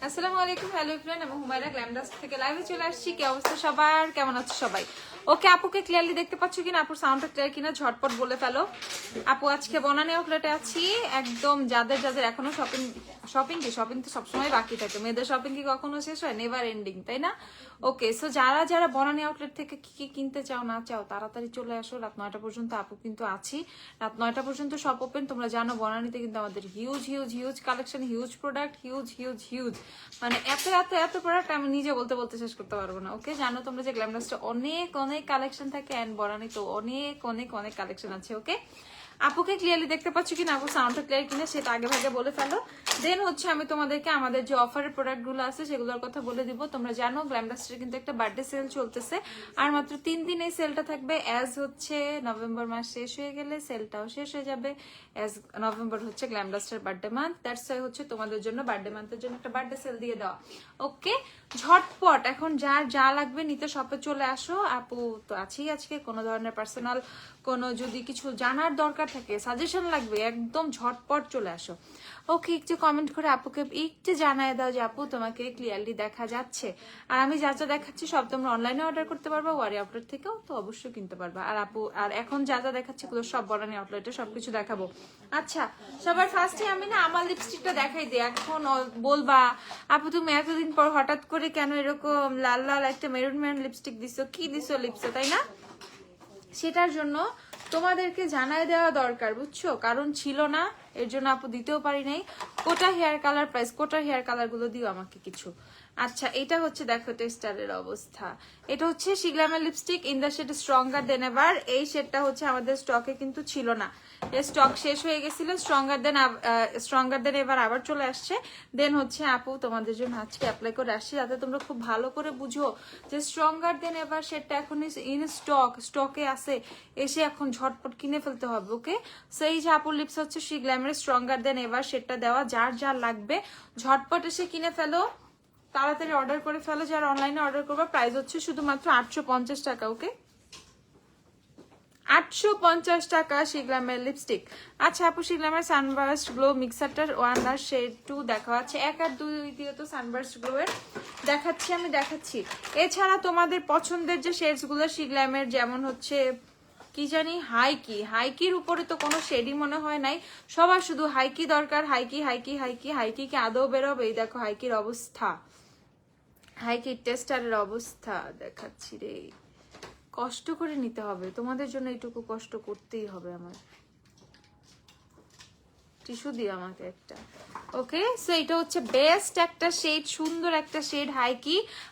আসসালামু আলাইকুম, hello everyone, আমি হুমায়রা গ্ল্যামডাস্ট থেকে লাইভে চলে আসছি। কি অবস্থা সবার, কেমন আছো সবাই? ওকে, আপুকে ক্লিয়ারলি দেখতে পাচ্ছ কিনা? আপুর সাউন্ডটা ক্লিয়ার কিনা ঝটপট বলে ফেলো। আপু আজকে বনানী আউটলেটে আছি, একদম যাদের যাদের এখনো শপিং তো সবসময় বাকি থাকে। মেয়েদের শপিং কি কখনো শেষ হয়? নেভার এন্ডিং, তাই না? ওকে, সো যারা যারা বনানী আউটলেট থেকে কি কি কিনতে চাও না চাও তাড়াতাড়ি চলে আসো। রাত 9টা পর্যন্ত আপু কিন্তু আছি, রাত 9টা পর্যন্ত সব ওপেন। তোমরা জানো বনানীতে কিন্তু আমাদের huge huge huge collection, huge product, huge huge huge, মানে এত এত এত প্রোডাক্ট আমি নিজে বলতে বলতে শেষ করতে পারবো না। ওকে, জানো তোমরা যে গ্ল্যামডাস্টে অনেক অনেক কালেকশন থাকে, অ্যান্ড বনানী তো অনেক অনেক অনেক কালেকশন আছে। ওকে, আপুকে ক্লিয়ারলি দেখতে পাচ্ছ কিনা, আপু সাউন্ডটা ক্লিয়ার কিনা সেটা আগে ভাগে বলে ফেলো। দেন হচ্ছে আমি তোমাদেরকে আমাদের যে অফারের প্রোডাক্টগুলো আছে সেগুলোর কথা বলে দিব। তোমরা জানো গ্ল্যামডাস্টের কিন্তু একটা বার্থডে সেল চলতেছে, আর মাত্র 3 দিন এই সেলটা থাকবে। অ্যাজ হচ্ছে নভেম্বর মাস শেষ হয়ে গেলে সেলটাও শেষ হয়ে যাবে। অ্যাজ নভেম্বর হচ্ছে গ্ল্যামডাস্টের বার্থডে মান্থ, দ্যাটস ওয়াই হচ্ছে তোমাদের জন্য বার্থডে মান্থের জন্য একটা বার্থডে সেল দিয়ে দেওয়া। ওকে, ঝটপট এখন যার যা লাগবে নিতে শপে চলে আসো। আপু তো আছেই আজকে, কোনো ধরনের পার্সোনাল কোনো যদি কিছু জানার দরকার থাকে, সাজেশন লাগবে, একদম ঝটপট চলে আসো। ওকে, একটু কমেন্ট করে আপুকে একটু জানায় দাও যে আপু তোমাকে ক্লিয়ারলি দেখা যাচ্ছে। আর আমি যা যা দেখাচ্ছি সব তোমরা অনলাইনে অর্ডার করতে পারবা, ওয়ারি আউটলেট থেকেও তো অবশ্যই কিনতে পারবা। আর আপু আর এখন যা যা দেখাচ্ছি এগুলো সব বনানী আউটলেটে সবকিছু দেখাবো। আচ্ছা, সবার ফার্স্টে আমি না আমার লিপস্টিকটা দেখাই দিই। এখন বলবা আপু তুমি এতদিন পর হঠাৎ করে কেন এরকম লাল লাল একটা মেরুন মেরুন লিপস্টিক দিছো, কি দিছো লিপসে, তাই না? সেটার জন্য তোমাদেরকে জানাই দেওয়া দরকার, বুঝছো? কারণ ছিল না, এর জন্য আপু দিতেও পারি নাই। কোটা হেয়ার কালার প্রাইস, কোটা হেয়ার কালার গুলো দিও আমাকে কিছু। আচ্ছা, এটা হচ্ছে দেখো টেস্টারের অবস্থা। এটা হচ্ছে শিগ্রামের lipstick in the shade stronger than ever. এই শেডটা হচ্ছে আমাদের স্টকে কিন্তু ছিল না, এর স্টক শেষ হয়ে গেছিল। স্ট্রঙ্গার দেন এবার আবার চলে আসছে। দেন হচ্ছে আপু তোমাদের জন্য আজকে অ্যাপ্লাই করে আসছি, যাতে তোমরা খুব ভালো করে বুঝো যে স্ট্রঙ্গার দেন এবার শেডটা এখন ইন স্টকে আছে, এসে এখন ঝটপট কিনে ফেলতে হবে। ওকে, সো এই যে আপুর লিপস হচ্ছে শিগ্রামের স্ট্রঙ্গার দেন এবার শেডটা দেওয়া, যার যার লাগবে ঝটপট এসে কিনে ফেলো, তাড়াতাড়ি অর্ডার করে ফেলো। যারা অনলাইনে অর্ডার করবে প্রাইস হচ্ছে শুধুমাত্র 850 টাকা। ওকে, 850 টাকা শিগ্রামের লিপস্টিক। আচ্ছা আপু, শিগ্রামের সানবার্স্ট গ্লো মিক্সারটার 1 আর শেড 2 দেখা আছে, 1 আর 2 দিয়ে তো সানবার্স্ট গ্লো এর আমি দেখাচ্ছি। এছাড়া তোমাদের পছন্দের যে শেডস গুলো শিগ্রামের, যেমন হচ্ছে কি জানি হাইকির উপরে তো কোনো শেডই মনে হয় নাই, সবার শুধু হাইকি দরকার। হাইকি কি আদৌ বেরোবে? এই দেখো হাইকির অবস্থা, হাইকির টেস্টারের অবস্থা দেখাচ্ছি রে। কষ্ট করে নিতে হবে তোমাদের জন্য, এইটুকু কষ্ট করতেই হবে আমার। টিস্যু দিয়ে আমাকে একটা। ওকে, সো এটা হচ্ছে বেস্ট একটা শেড, সুন্দর একটা শেড।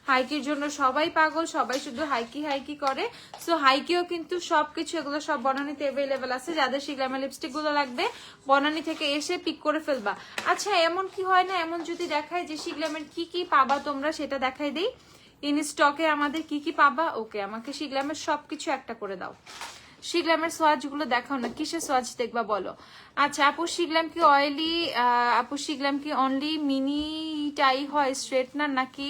হাইকির জন্য সবাই পাগল, সবাই শুধু হাইকি করে। সো হাইকিও কিন্তু সবকিছু এগুলো সব বনানীতে অ্যাভেলেবেল আছে। যাদের শিগ্রামের লিপস্টিক গুলো লাগবে বনানী থেকে এসে পিক করে ফেলবা। আচ্ছা, এমন কি হয় না, এমন যদি দেখায় যে শিগ্রামের কি কি পাবা তোমরা, সেটা দেখাই দেই ইন স্টকে আমাদের কি কি পাবা। ওকে, আমাকে শিগ্রামের সবকিছু একটা করে দাও। শিগ্রামের সোয়াজ গুলো দেখাও না, কিসের সোয়াজ দেখবা বলো। আচ্ছা আপু, শিগ্রাম কি অয়েলি? আপু শিগ্রাম কি অনলি মিনিটাই হয় স্ট্রেটনার, নাকি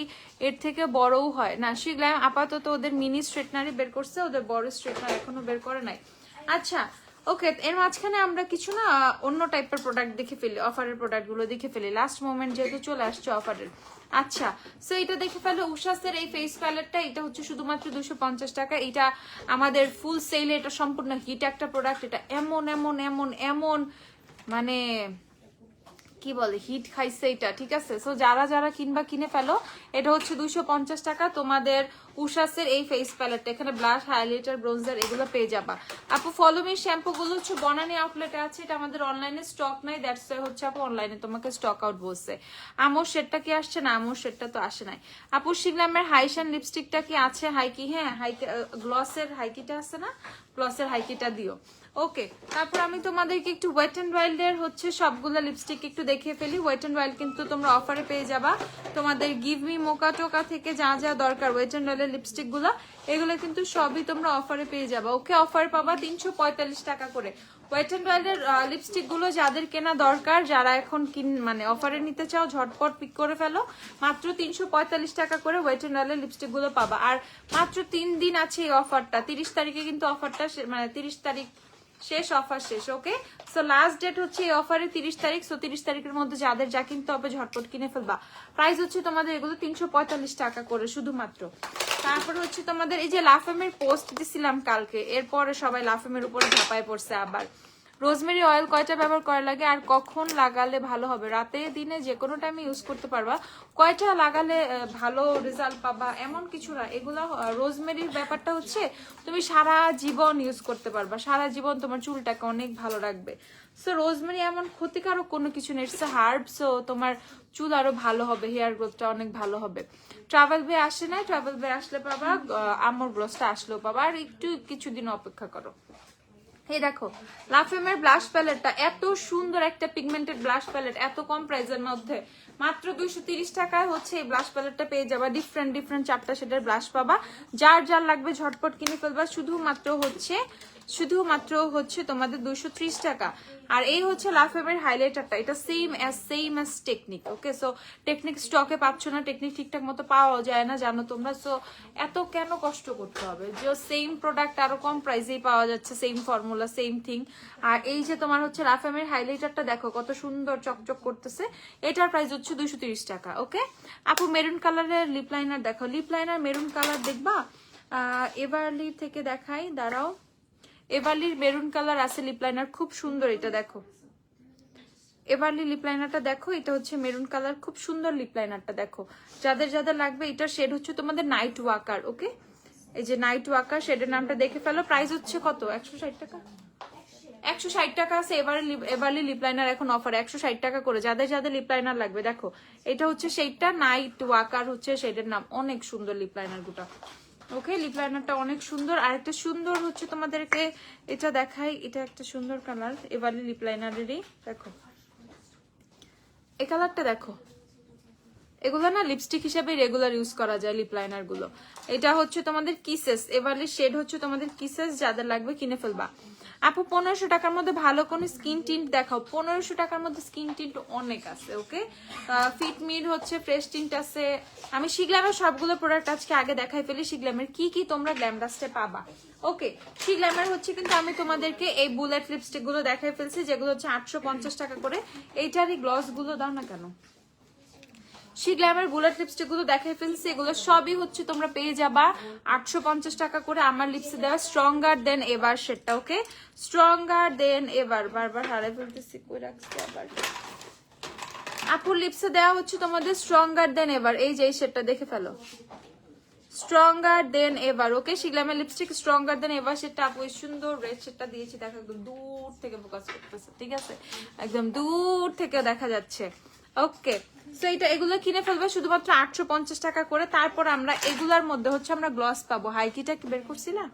এর থেকে বড়ও হয়? না, শিগ্রাম আপাতত ওদের মিনি স্ট্রেটনারই বের করছে, ওদের বড় স্ট্রেটনার এখনো বের করে নাই। আচ্ছা ওকে, এর মাঝখানে আমরা কিছু না অন্য টাইপের প্রোডাক্ট দেখে ফেলি, অফারের প্রোডাক্ট গুলো দেখে ফেলি, লাস্ট মোমেন্ট যেহেতু চলে আসছে অফারের। আচ্ছা, সো এটা দেখে ফেলো, উষাসের এই ফেস প্যালেটটা, এটা হচ্ছে শুধুমাত্র 250 টাকা। এটা আমাদের ফুল সেলে, এটা সম্পূর্ণ হিট একটা প্রোডাক্ট। এটা এমন এমন এমন এমন মানে কি বলে হিট খাইছে এটা, ঠিক আছে? সো যারা যারা কিনবা কিনে ফেলো। এটা হচ্ছে 250 টাকা তোমাদের উষাসের এই ফেস প্যালেটটা। এখানে ব্লাশ, হাইলাইটার, ব্রোঞ্জার এগুলো পেয়ে যাবা। আপু ফলোমি শ্যাম্পু গুলো হচ্ছে বনানী আউটলেটে আছে, এটা আমাদের অনলাইনে স্টক নাই, দ্যাটস ওয়াই হচ্ছে আপু অনলাইনে তোমাকে স্টক আউট বলছে। আমোর শেডটা কি আসছে? না, আমোর শেডটা তো আসে নাই। আপু শিগ্রামের হাইশান লিপস্টিকটা কি আছে? হাইকি, হ্যাঁ হাইকি গ্লসের হাইকিটা আছে না, গ্লসের হাইকিটা দিও। ওকে, তারপর আমি তোমাদেরকে একটু ওয়েট অ্যান্ড ওয়াইল্ড এর হচ্ছে সবগুলো লিপস্টিক একটু দেখিয়ে ফেলি। ওয়েট অ্যান্ড ওয়াইল্ড কিন্তু তোমরা অফারে পেয়ে যাবা। তোমাদের গিভ মি মোকা টোকা থেকে যা যা দরকার ওয়েট অ্যান্ড ওয়াইল্ড এর লিপস্টিক গুলো, এগুলো কিন্তু সবই তোমরা অফারে পেয়ে যাবা। ওকে, অফারে পাবা 345 টাকা করে। ওয়েট অ্যান্ড ওয়াইল্ড এর লিপস্টিক গুলো যাদের কেনা দরকার, যারা এখন মানে অফারে নিতে চাও, ঝটপট পিক করে ফেলো। মাত্র 345 টাকা করে ওয়েট অ্যান্ড ওয়াইল্ড এর লিপস্টিক গুলো পাবা। আর মাত্র 3 দিন আছে এই অফারটা, 30 তারিখে কিন্তু অফারটা, মানে 30 তারিখ শেষ, অফার শেষ। ওকে, সো লাস্ট ডেট হচ্ছে এই অফারে 30 তারিখ। সো 30 তারিখের মধ্যে যাদের যা কিনতে হবে ঝটপট কিনে ফেলবা। প্রাইস হচ্ছে তোমাদের এগুলো 345 টাকা করে শুধুমাত্র। তারপর হচ্ছে তোমাদের এই যে লাফেমের পোস্ট দিছিলাম কালকে, এরপরে সবাই লাফেমের উপরে ঝাঁপায় পড়ছে আবার। রোজমেরি অয়েল কয়টা ব্যবহার করা লাগে আর কখন লাগালে ভালো হবে? রাতে দিনে যে কোনো টাইমে ইউজ করতে পারবা। কয়টা লাগালে ভালো রেজাল্ট পাবা এমন কিছু না। এগুলা রোজমেরির ব্যাপারটা হচ্ছে তুমি সারা জীবন ইউজ করতে পারবা, সারা জীবন তোমার চুলটাকে অনেক ভালো রাখবে। সো রোজমেরি এমন ক্ষতিকারক কোনো কিছু নেই, ইটস হার্ব। সো তোমার চুল আরো ভালো হবে, হেয়ার গ্রোথটা অনেক ভালো হবে। ট্রাভেল বে আসে না, ট্রাভেল বে আসলে পাবা, আমর গ্লোসটা আসলেও পাবা। আর একটু কিছুদিন অপেক্ষা করো। এই দেখো লাফেমের ব্লাশ প্যালেটটা, এত সুন্দর একটা পিগমেন্টেড ব্লাশ প্যালেট, এত কম প্রাইসের মধ্যে মাত্র 230 টাকায় হচ্ছে এই ব্লাশ প্যালেটটা পেয়ে যাবা। ডিফারেন্ট ডিফারেন্ট 4টা শেডের ব্লাশ পাবা। যার যার লাগবে ঝটপট কিনে ফেলবা। শুধুমাত্র হচ্ছে তোমাদের 230 টাকা। আর এই হচ্ছে লাফেমের হাইলাইটারটা, এটা সেম অ্যাজ টেকনিক। ওকে, সো টেকনিক স্টকে পাচ্ছ না, টেকনিক ঠিকঠাক মতো পাওয়া যায় না জানো তোমরা। সো এত কেন কষ্ট করতে হবে, যে সেম প্রোডাক্ট আরো কম প্রাইসেই পাওয়া যাচ্ছে, সেম ফর্মুলা সেম থিং। আর এই যে তোমার হচ্ছে লাফেমের হাইলাইটারটা দেখো কত সুন্দর চকচক করতেছে, এটার প্রাইস হচ্ছে 230 টাকা। ওকে আপু, মেরুন কালারের লিপ লাইনার দেখো। লিপ লাইনার মেরুন কালার দেখবা? এভারলি থেকে দেখাই, দাঁড়াও। এভারলির মেরুন কালার আছে লিপ লাইনার, খুব সুন্দর। এটা দেখো এভারলি লিপ লাইনারটা দেখো, এটা হচ্ছে মেরুন কালার, খুব সুন্দর লিপ লাইনারটা দেখো। যাদের যাদের লাগবে, এটার শেড হচ্ছে তোমাদের নাইট ওয়াকার। ওকে, এই যে নাইট ওয়াকার শেডের নামটা দেখে ফেলো। প্রাইস হচ্ছে কত? 160 টাকা। 160 টাকা আছে এভারলি লিপ লাইনার এখন অফার 160 টাকা করে। যাদের যাদের লিপ লাইনার লাগবে দেখো, এটা হচ্ছে শেডটা নাইট ওয়াকার হচ্ছে শেডের নাম। অনেক সুন্দর লিপ লাইনার গুটা। ওকে, লিপ লাইনারটা অনেক সুন্দর। আর একটা সুন্দর হচ্ছে তোমাদেরকে এটা দেখাই, এটা একটা সুন্দর কালার এভারলি লিপ লাইনারেরই। দেখো এই কালারটা দেখো, এগুলো না লিপস্টিক হিসেবে রেগুলার ইউজ করা যায় লিপ লাইনার গুলো। এটা হচ্ছে তোমাদের কিসেস, এভারলি শেড হচ্ছে তোমাদের কিসেস। যাদের লাগবে কিনে ফেলবা। আপু 1500 টাকার মধ্যে ভালো কোন স্কিন টিন্ট দেখাও। 1500 টাকার মধ্যে স্কিন টিন্ট অনেক আছে। ওকে, ফিটমির হচ্ছে ফ্রেশ টিন্ট আছে। আমি শিগ্ল্যামের সবগুলো প্রোডাক্ট আজকে আগে দেখাই ফেলি, শিগ্ল্যামের কি কি তোমরা গ্ল্যামডাস্টে পাবা। ওকে, শিগ্ল্যামের হচ্ছে কিন্তু আমি তোমাদেরকে এই বুলেট লিপস্টিক গুলো দেখাই ফেলছি, যেগুলো হচ্ছে 850 টাকা করে। এইটারই গ্লস গুলো দাও না কেন। শিগ্ল্যামের বুলেট লিপস্টিক গুলো দেখাই ফেলছি, এগুলো সবই হচ্ছে তোমরা পেয়ে যাবা 850 টাকা করে। আমার লিপসে দেওয়া স্ট্রঙ্গার দেন এভার শেডটা। ওকে, স্ট্রঙ্গার দেন এভার, বারবার হারাই ফেলতেছি, কই রাখছি আবার। আপুর লিপসে দেওয়া হচ্ছে তোমাদের স্ট্রঙ্গার দেন এভার, এই যে এই শেডটা দেখে ফেলো, স্ট্রঙ্গার দেন এভার। ওকে, শিগ্ল্যামের লিপস্টিক স্ট্রঙ্গার দেন এভার শেডটা। আপু এই সুন্দর রেড শেডটা দিয়েছি, দেখো একদম দূর থেকে ফোকাস করতেছে, ঠিক আছে, একদম দূর থেকে দেখা যাচ্ছে। ওকে, সো এগুলো কিনে ফেলবে শুধুমাত্র 850 টাকা করে। তারপর আমরা এগুলার মধ্যে হচ্ছে আমরা গ্লস পাবো। হাইকিটা কি বের করছি না,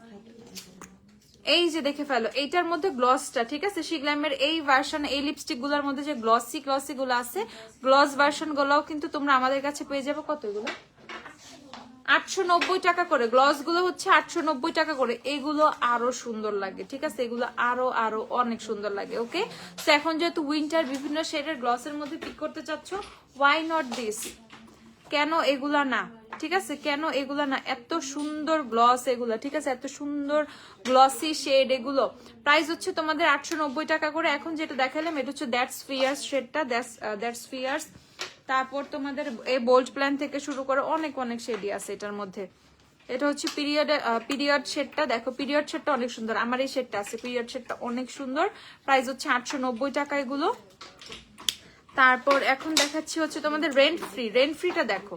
এই যে দেখে ফেলো, এইটার মধ্যে গ্লসটা, ঠিক আছে, শিগ্ল্যামের এই ভার্সন, এই লিপস্টিক গুলোর মধ্যে যে গ্লসি গুলো আছে, গ্লস ভার্সন গুলোও কিন্তু তোমরা আমাদের কাছে পেয়ে যাবে। কত এগুলো? 890 টাকা করে। গ্লস গুলো হচ্ছে 890 টাকা করে। এগুলো আরো সুন্দর লাগে, ঠিক আছে, এগুলো আরো আরো অনেক সুন্দর লাগে। ওকে, তো এখন যেহেতু উইন্টার বিভিন্ন শেডের গ্লসের মধ্যে পিক করতে চাচ্ছ, ওয়াই নট দিস, কেন এগুলা না, ঠিক আছে, কেন এগুলা না, এত সুন্দর গ্লস এগুলা, ঠিক আছে, এত সুন্দর গ্লসি শেড এগুলো। প্রাইস হচ্ছে তোমাদের 890 টাকা করে। এখন যেটা দেখালাম এটা হচ্ছে দ্যাটস ফিয়ার্স শেডটা, দ্যাটস ফিয়ার্স। তারপর তোমাদের এই বোল্ড প্ল্যান থেকে শুরু করে অনেক অনেক শেডই আছে এটার মধ্যে। এটা হচ্ছে পিরিয়ড শেডটা, দেখো পিরিয়ড শেডটা অনেক সুন্দর। আমার এই শেডটা আছে, পিরিয়ড শেডটা অনেক সুন্দর। প্রাইস হচ্ছে 890 টাকা এগুলো। তারপর এখন দেখাচ্ছি হচ্ছে তোমাদের রেন্ট ফ্রিটা দেখো,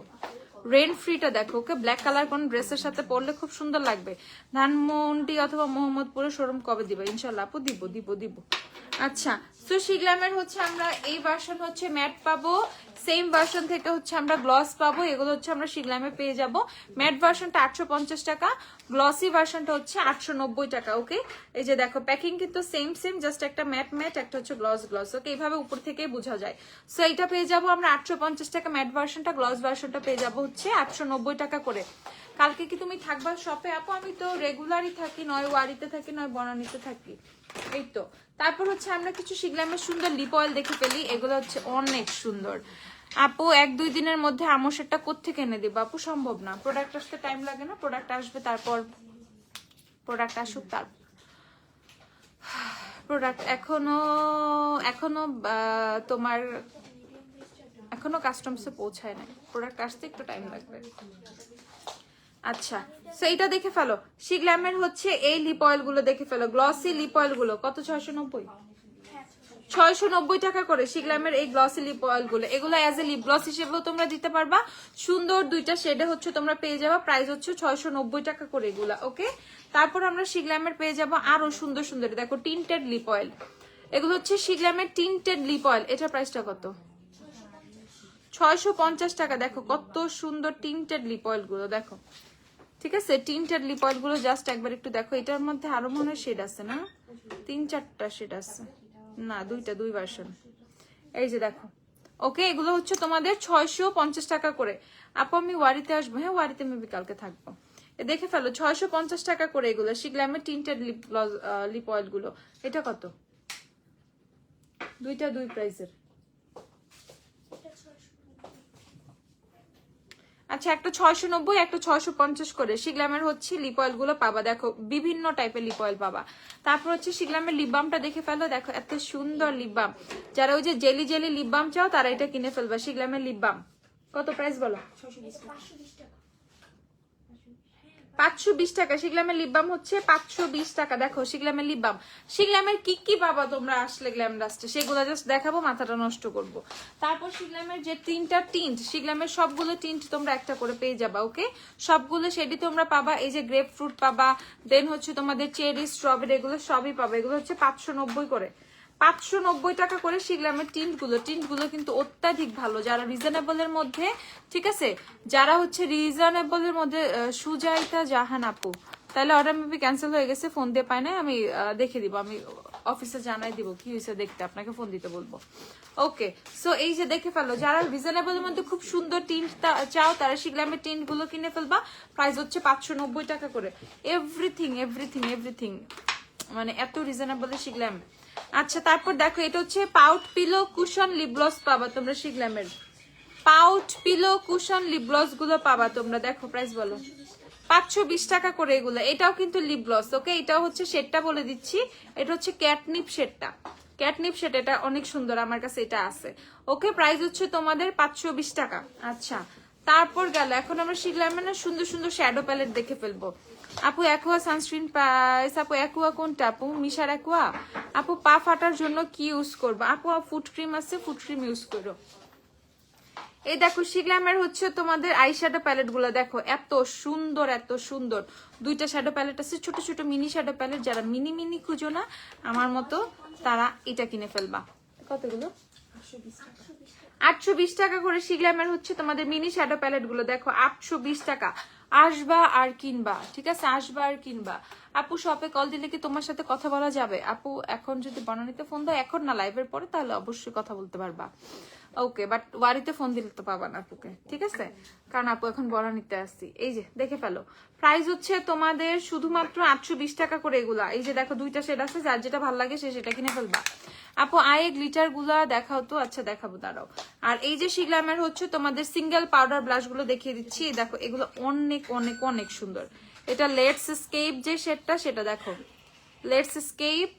রেন্ট ফ্রিটা দেখো। ওকে, ব্ল্যাক কালার কোন ড্রেসের সাথে পরলে খুব সুন্দর লাগবে। ধানমন্ডি অথবা মোহাম্মদপুরে শোরুম কবে দিবা? ইনশাল্লাহ আপু দিব। আচ্ছা, সো শিগ্ল্যামের হচ্ছে আমরা এই ভার্সন হচ্ছে ম্যাট পাবো, সেম ভার্সন থেকে হচ্ছে আমরা গ্লস পাবো। এগুলো হচ্ছে আমরা শিগ্ল্যামে পেয়ে যাব। ম্যাট ভার্সনটা 850 টাকা, গ্লসি ভার্সনটা হচ্ছে 890 টাকা। ওকে, এই যে দেখো প্যাকিং কিন্তু সেম, জাস্ট একটা ম্যাট, একটা হচ্ছে গ্লস। ওকে, এইভাবে উপর থেকেই বোঝা যায়। সো এটা পেয়ে যাবো আমরা 850 টাকা ম্যাট ভার্সনটা, গ্লস ভার্সনটা পেয়ে যাবো হচ্ছে 890 টাকা করে। কালকে কি তুমি থাকবা শপে? আপু আমি তো রেগুলারই থাকি, নয় ওয়ারিতে থাকি, নয় বনানীতে থাকি, এই তো। তারপর হচ্ছে আমরা কিছু শিগ্ল্যামের সুন্দর লিপ অয়েল দেখে ফেলি, এগুলো হচ্ছে অনেক সুন্দর। আপু 1-2 দিনের মধ্যে আমসেরটা কোত্থেকে এনে দিবা? আপু সম্ভব না, প্রোডাক্ট আসতে টাইম লাগে না, প্রোডাক্ট আসবে, তারপর প্রোডাক্ট আসুক, প্রোডাক্ট এখনো এখনো তোমার এখনো কাস্টমসে পৌঁছায় নাই, প্রোডাক্ট আসতে একটু টাইম লাগবে। আচ্ছা, সো এটা দেখে ফেলো, শিগ্ল্যামের হচ্ছে এই লিপ অয়েল গুলো দেখে ফেলো, গ্লসি লিপ অয়েল গুলো কত? 690 টাকা করে শিগ্ল্যামের এই গ্লসি লিপ অয়েল গুলো। এগুলো অ্যাজ এ লিপ গ্লস হিসেবেও তোমরা দিতে পারবা, সুন্দর দুইটা শেডে হচ্ছে তোমরা পেয়ে যাবা। প্রাইস হচ্ছে 690 টাকা করে এগুলা। ওকে, তারপর আমরা শিগ্ল্যামের পেয়ে যাবো আরো সুন্দর সুন্দর, দেখো টিন্টেড লিপ অয়েল। এগুলো হচ্ছে শিগ্ল্যামের টিন্টেড লিপ অয়েল। এটার প্রাইসটা কত? 650 টাকা। দেখো কত সুন্দর টিন্টেড লিপ অয়েল গুলো, দেখো ঠিক আছে। টিন্টেড লিপ অয়েল গুলো জাস্ট একবার একটু দেখো। এটার মধ্যে আরো মনে হয় শেড আছে না, 3-4টা শেড আছে, না দুই ভার্সন। এই যে দেখো, ওকে, এগুলো হচ্ছে তোমাদের 650 টাকা করে। আপু আমি ওয়ারিতে আসবো, হ্যাঁ ওয়ারিতে মেবি কালকে থাকবো। দেখে ফেলো 650 টাকা করে এগুলো শিগ্ল্যামের টিন্টেড লিপ অয়েল গুলো। এটা কত? দুইটা দুই প্রাইসের। আচ্ছা, একটা 690, একটা 650 করে শিগ্ল্যামের হচ্ছে লিপ অয়েল গুলো পাবা। দেখো বিভিন্ন টাইপের লিপ অয়েল পাবা। তারপর হচ্ছে শিগ্ল্যামের লিপ বামটা দেখে ফেলো, দেখো এত সুন্দর লিপ বাম। যারা ওই যে জেলি জেলি লিপ বাম চাও তারা এটা কিনে ফেলবা। শিগ্ল্যামের লিপ বাম কত প্রাইস বলো? 520 টাকা। শিগ্ল্যামের লিপ বাম হচ্ছে 520 টাকা। দেখো শিগ্ল্যামের লিপ বাম, শিগ্ল্যামের কি কি পাবা তোমরা আসলে গ্ল্যামডাস্টে, সেগুলো জাস্ট দেখাবো, মাথাটা নষ্ট করব। তারপর শিগ্ল্যামের যে 3টা টিন্ট, শিগ্ল্যামের সবগুলো টিন্ট তোমরা একটা করে পেয়ে যাবা। ওকে, সবগুলো শেডই তোমরা পাবা। এই যে গ্রেপ ফ্রুট পাবা, দেন হচ্ছে তোমাদের চেরি, স্ট্রবেরি, এগুলো সবই পাবা। এগুলো হচ্ছে 590 করে, 590 টাকা করে শিগ্ল্যামের টিন্টগুলো কিন্তু অত্যাধিক ভালো। যারা রিজনেবলের মধ্যে, ঠিক আছে, যারা হচ্ছে রিজনেবলের মধ্যে, সুজাইতা জাহান আপু, তাহলে অর্ডার মেবি ক্যান্সেল হয়ে গেছে, ফোন দিয়ে পাই না, আমি দেখে দিব, আমি অফিসে জানাই দিব কি হয়েছে দেখতে, আপনাকে ফোন দিতে বলবো। ওকে, সো এই যে দেখে ফেলো, যারা রিজনেবলের মধ্যে খুব সুন্দর টিন্ট চাও তারা শিগ্ল্যামের টিন্টগুলো কিনে ফেলবা। প্রাইস হচ্ছে 590 টাকা করে। এভরিথিং এভরিথিং এভরিথিং মানে এত রিজনেবল শিগ্ল্যাম। আচ্ছা, তারপর দেখো এটা হচ্ছে পাউট পিলো কুশন লিপ গ্লস পাবা তোমরা শিগ্ল্যামের। পাউট পিলো কুশন লিপ গ্লস গুলো পাবা তোমরা। দেখো প্রাইস বলো, 520 টাকা করে এগুলো। এটাও কিন্তু লিপ গ্লস। ওকে, এটাও হচ্ছে শেডটা বলে দিচ্ছি, এটা হচ্ছে ক্যাটনিপ শেডটা, ক্যাটনিপ শেড, এটা অনেক সুন্দর, আমার কাছে এটা আছে। ওকে, প্রাইস হচ্ছে তোমাদের 520 টাকা। আচ্ছা, তারপর গেল এখন আমরা শিগ্ল্যামের না সুন্দর সুন্দর শ্যাডো প্যালেট দেখে ফেলবো। আপু অ্যাকুয়া সানস্ক্রিন প্রাইস, আপু অ্যাকুয়া কোনটা আপু? মিশার অ্যাকুয়া। আপু পা ফাটার জন্য কি ইউজ করবো? আপু ফুড ক্রিম আছে, ফুড ক্রিম ইউজ করো। এই দেখো শিগ্ল্যামের হচ্ছে তোমাদের আই শ্যাডো প্যালেট গুলো, দেখো এত সুন্দর এত সুন্দর। দুইটা শ্যাডো প্যালেট আছে, ছোট ছোট মিনি শ্যাডো প্যালেট। যারা মিনি মিনি খুঁজো না আমার মতো, তারা এটা কিনে ফেলবা। কতগুলো? 820 টাকা করে শিগ্ল্যামের হচ্ছে তোমাদের মিনি শ্যাডো প্যালেট গুলো। দেখো 820 টাকা। আসবা আর কিনবা, ঠিক আছে, আসবা আর কিনবা। আপু শপে কল দিলে কি তোমার সাথে কথা বলা যাবে? আপু এখন যদি বনানীতে ফোন দাও, এখন না লাইভের পরে, তাহলে অবশ্যই কথা বলতে পারবা। ওকে, বাট ওয়ারিতে ফোন দিলে তো পাবা না আপুকে, ঠিক আছে, কারণ আপু এখন বনানীতে আসছি। এই যে দেখে ফেলো, প্রাইস হচ্ছে তোমাদের শুধুমাত্র 820 টাকা করে এগুলা। এই যে দেখো দুইটা শেড আছে, যার যেটা ভালো লাগে সে সেটা কিনে ফেলবা। আপু আয়ে গ্লিটার গুলা দেখাও তো। আচ্ছা দেখাবো, দাঁড়াও। আর এই যে শিগ্ল্যামের হচ্ছে তোমাদের সিঙ্গেল পাউডার ব্লাশ গুলো দেখিয়ে দিচ্ছি। দেখো এগুলো অনেক অনেক অনেক সুন্দর। এটা লেটস স্কেপ যে শেডটা, সেটা দেখো, লেটস স্কেপ।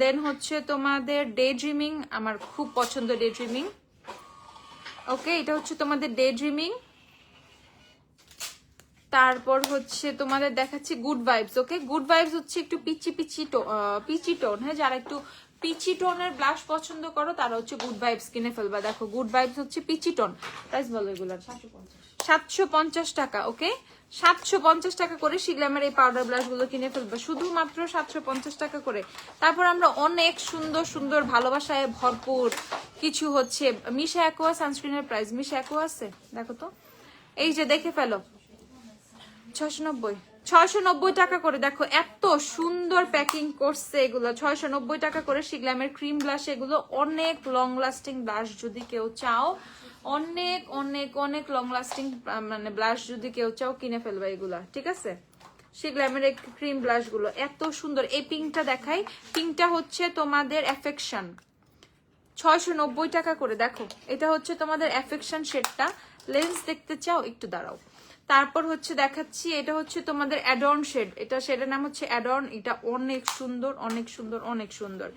দেন হচ্ছে তোমাদের ডে ড্রিমিং, আমার খুব পছন্দ ডে ড্রিমিং। ওকে, এটা হচ্ছে তোমাদের ডে ড্রিমিং। তারপর হচ্ছে তোমাদের দেখাচ্ছি গুড ভাইবস। ওকে, গুড ভাইবস হচ্ছে একটু পিচি টোন, হ্যাঁ, যারা একটু পিচি টোনের ব্লাশ পছন্দ করো তারা হচ্ছে গুড ভাইবস কিনে ফেলবা। দেখো গুড ভাইবস হচ্ছে পিচি টোন। প্রাইস বলো এগুলার? 750 টাকা। ওকে, 750 টাকা করে শিগ্ল্যামের এই পাউডার ব্লাশ গুলো কিনে ফেলবা, শুধুমাত্র 750 টাকা করে। তারপর আমরা অনেক সুন্দর সুন্দর ভালোবাসায় ভরপুর কিছু হচ্ছে মিশা অ্যাকোয়া সানস্ক্রিনের প্রাইস, মিশা অ্যাকোয়া আছে দেখো তো, এই যে দেখে ফেলো, 690 টাকা করে। দেখো এত সুন্দর প্যাকিং করছে এগুলো, 690 টাকা করে শিগ্ল্যামের ক্রিম ব্লাশ। এগুলো অনেক লং লাস্টিং ব্লাশ, যদি কেউ চাও, অনেক অনেক অনেক লং লাস্টিং মানে ব্লাশ যদি কেউ চাও কিনে ফেলবে এগুলা, ঠিক আছে। শিগ্ল্যামের এই ক্রিম ব্লাশ গুলো এত সুন্দর। এই পিঙ্কটা দেখাই, পিঙ্কটা হচ্ছে তোমাদের অ্যাফেকশন, 690 টাকা করে। দেখো এটা হচ্ছে তোমাদের অ্যাফেকশন শেডটা। লেন্স দেখতে চাও? একটু দাঁড়াও। তারপর হচ্ছে দেখাচ্ছি, এটা হচ্ছে তোমাদের অ্যাডর্ন শেড, এটা শেডের নাম হচ্ছে অ্যাডর্ন, এটা অনেক সুন্দর অনেক সুন্দর অনেক সুন্দর।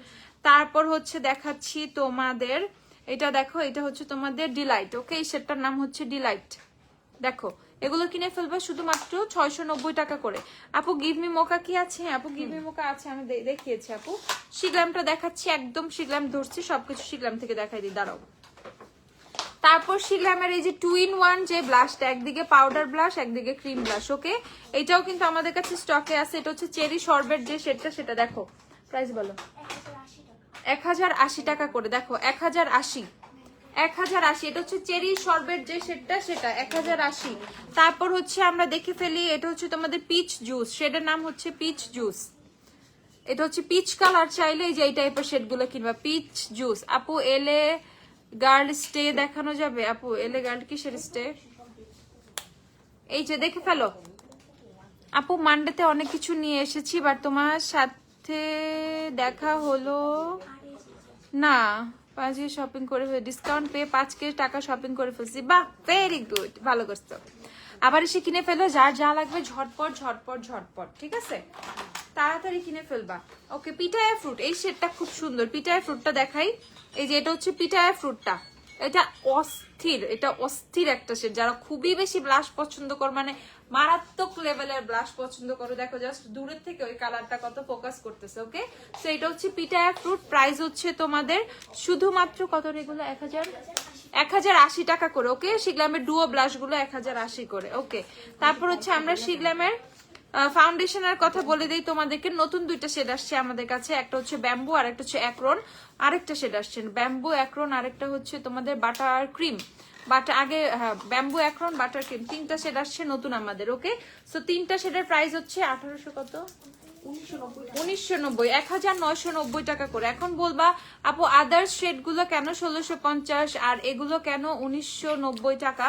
তারপর হচ্ছে দেখাচ্ছি তোমাদের, এটা দেখো, এটা হচ্ছে তোমাদের ডিলাইট। ওকে, এই শেডটার নাম হচ্ছে ডিলাইট। দেখো, এগুলো কিনে ফেলবে শুধুমাত্র 690 টাকা করে। আপু গিভ মি মোকা কি আছে? আপু গিভ মি মোকা আছে, আমি দেখিয়েছি আপু। শিগ্লামটা দেখাচ্ছি, একদম শিগ্লাম ধরছি, সবকিছু শিগ্লাম থেকে দেখাই দিই, দাঁড়াও। তারপর শিগ্লামের এই যে 2 in 1 যে ব্লাশটা, একদিকে পাউডার ব্লাশ একদিকে ক্রিম ব্লাশ। ওকে, এটাও কিন্তু আমাদের কাছে স্টকে আছে। এটা হচ্ছে চেরি শরবেট যে শেডটা, সেটা দেখো প্রাইস বলো। 1080 টাকা করে। দেখো 1080, 1080। এটা হচ্ছে চেরি শরবেট যে শেডটা, সেটা 1080। তারপর হচ্ছে আমরা দেখে ফেলি, এটা হচ্ছে তোমাদের পিচ জুস, শেডের নাম হচ্ছে পিচ জুস। এটা হচ্ছে পিচ কালার, চাইলে এই যে এই টাইপের শেড গুলো কিনবা, পিচ জুস। আপু এলে গার্ল স্টে দেখানো যাবে? আপু এলে গার্ল কিসের স্টে? এই যে দেখে ফেলো আপু, মানডেতে অনেক কিছু নিয়ে এসেছি, বাট তোমার সাথে দেখা হলো না। 5 শপিং করে ফেলে, ডিসকাউন্ট পেয়ে 5K টাকা শপিং করে ফেলছি। বাহ, ভেরি গুড, ভালো করছো। আবার এসে কিনে ফেলো, যার যা লাগবে ঝটপট ঝটপট ঝটপট, ঠিক আছে? তাড়াতাড়ি কিনে ফেলবা। ওকে, পিটায়া ফ্রুট, এই শেডটা খুব সুন্দর। পিটায়া ফ্রুটটা দেখাই, এই যে এটা হচ্ছে পিটায়া ফ্রুটটা। এটা অস্থির, এটা অস্থির একটা শেড। যারা খুবই বেশি ব্লাশ পছন্দ করো, মানে মারাত্মক লেভেলের ব্লাশ পছন্দ করো, দেখো জাস্ট দূরের থেকে ওই কালারটা কত ফোকাস করতেছে। ওকে, সো এটা হচ্ছে পিটায়া ফ্রুট। প্রাইস হচ্ছে তোমাদের শুধুমাত্র কত, এগুলো 1080 টাকা করে। ওকে, শিগ্লামের ডুও ব্লাশ গুলো 1080 করে। ওকে, তারপর হচ্ছে আমরা শিগ্লামের ফাউন্ডেশনের কথা বলে দিই তোমাদেরকে। নতুন 2টা শেড আসছে আমাদের কাছে, একটা হচ্ছে ব্যাম্বু আর একটা হচ্ছে অ্যাক্রন। আরেকটা শেড আসছে ব্যাম্বু অ্যাক্রন, আরেকটা হচ্ছে তোমাদের বাটার ক্রিম। বাটার আগে, হ্যাঁ, ব্যাম্বু অ্যাক্রন বাটার ক্রিম, 3টা শেড আসছে নতুন আমাদের। ওকে, সো 3টা শেডের প্রাইস হচ্ছে 1800 কত, 1990, 1990 টাকা করে। এখন বলবা আপু আদার্স শেড গুলো কেন 1650 আর এগুলো কেন 1990 টাকা?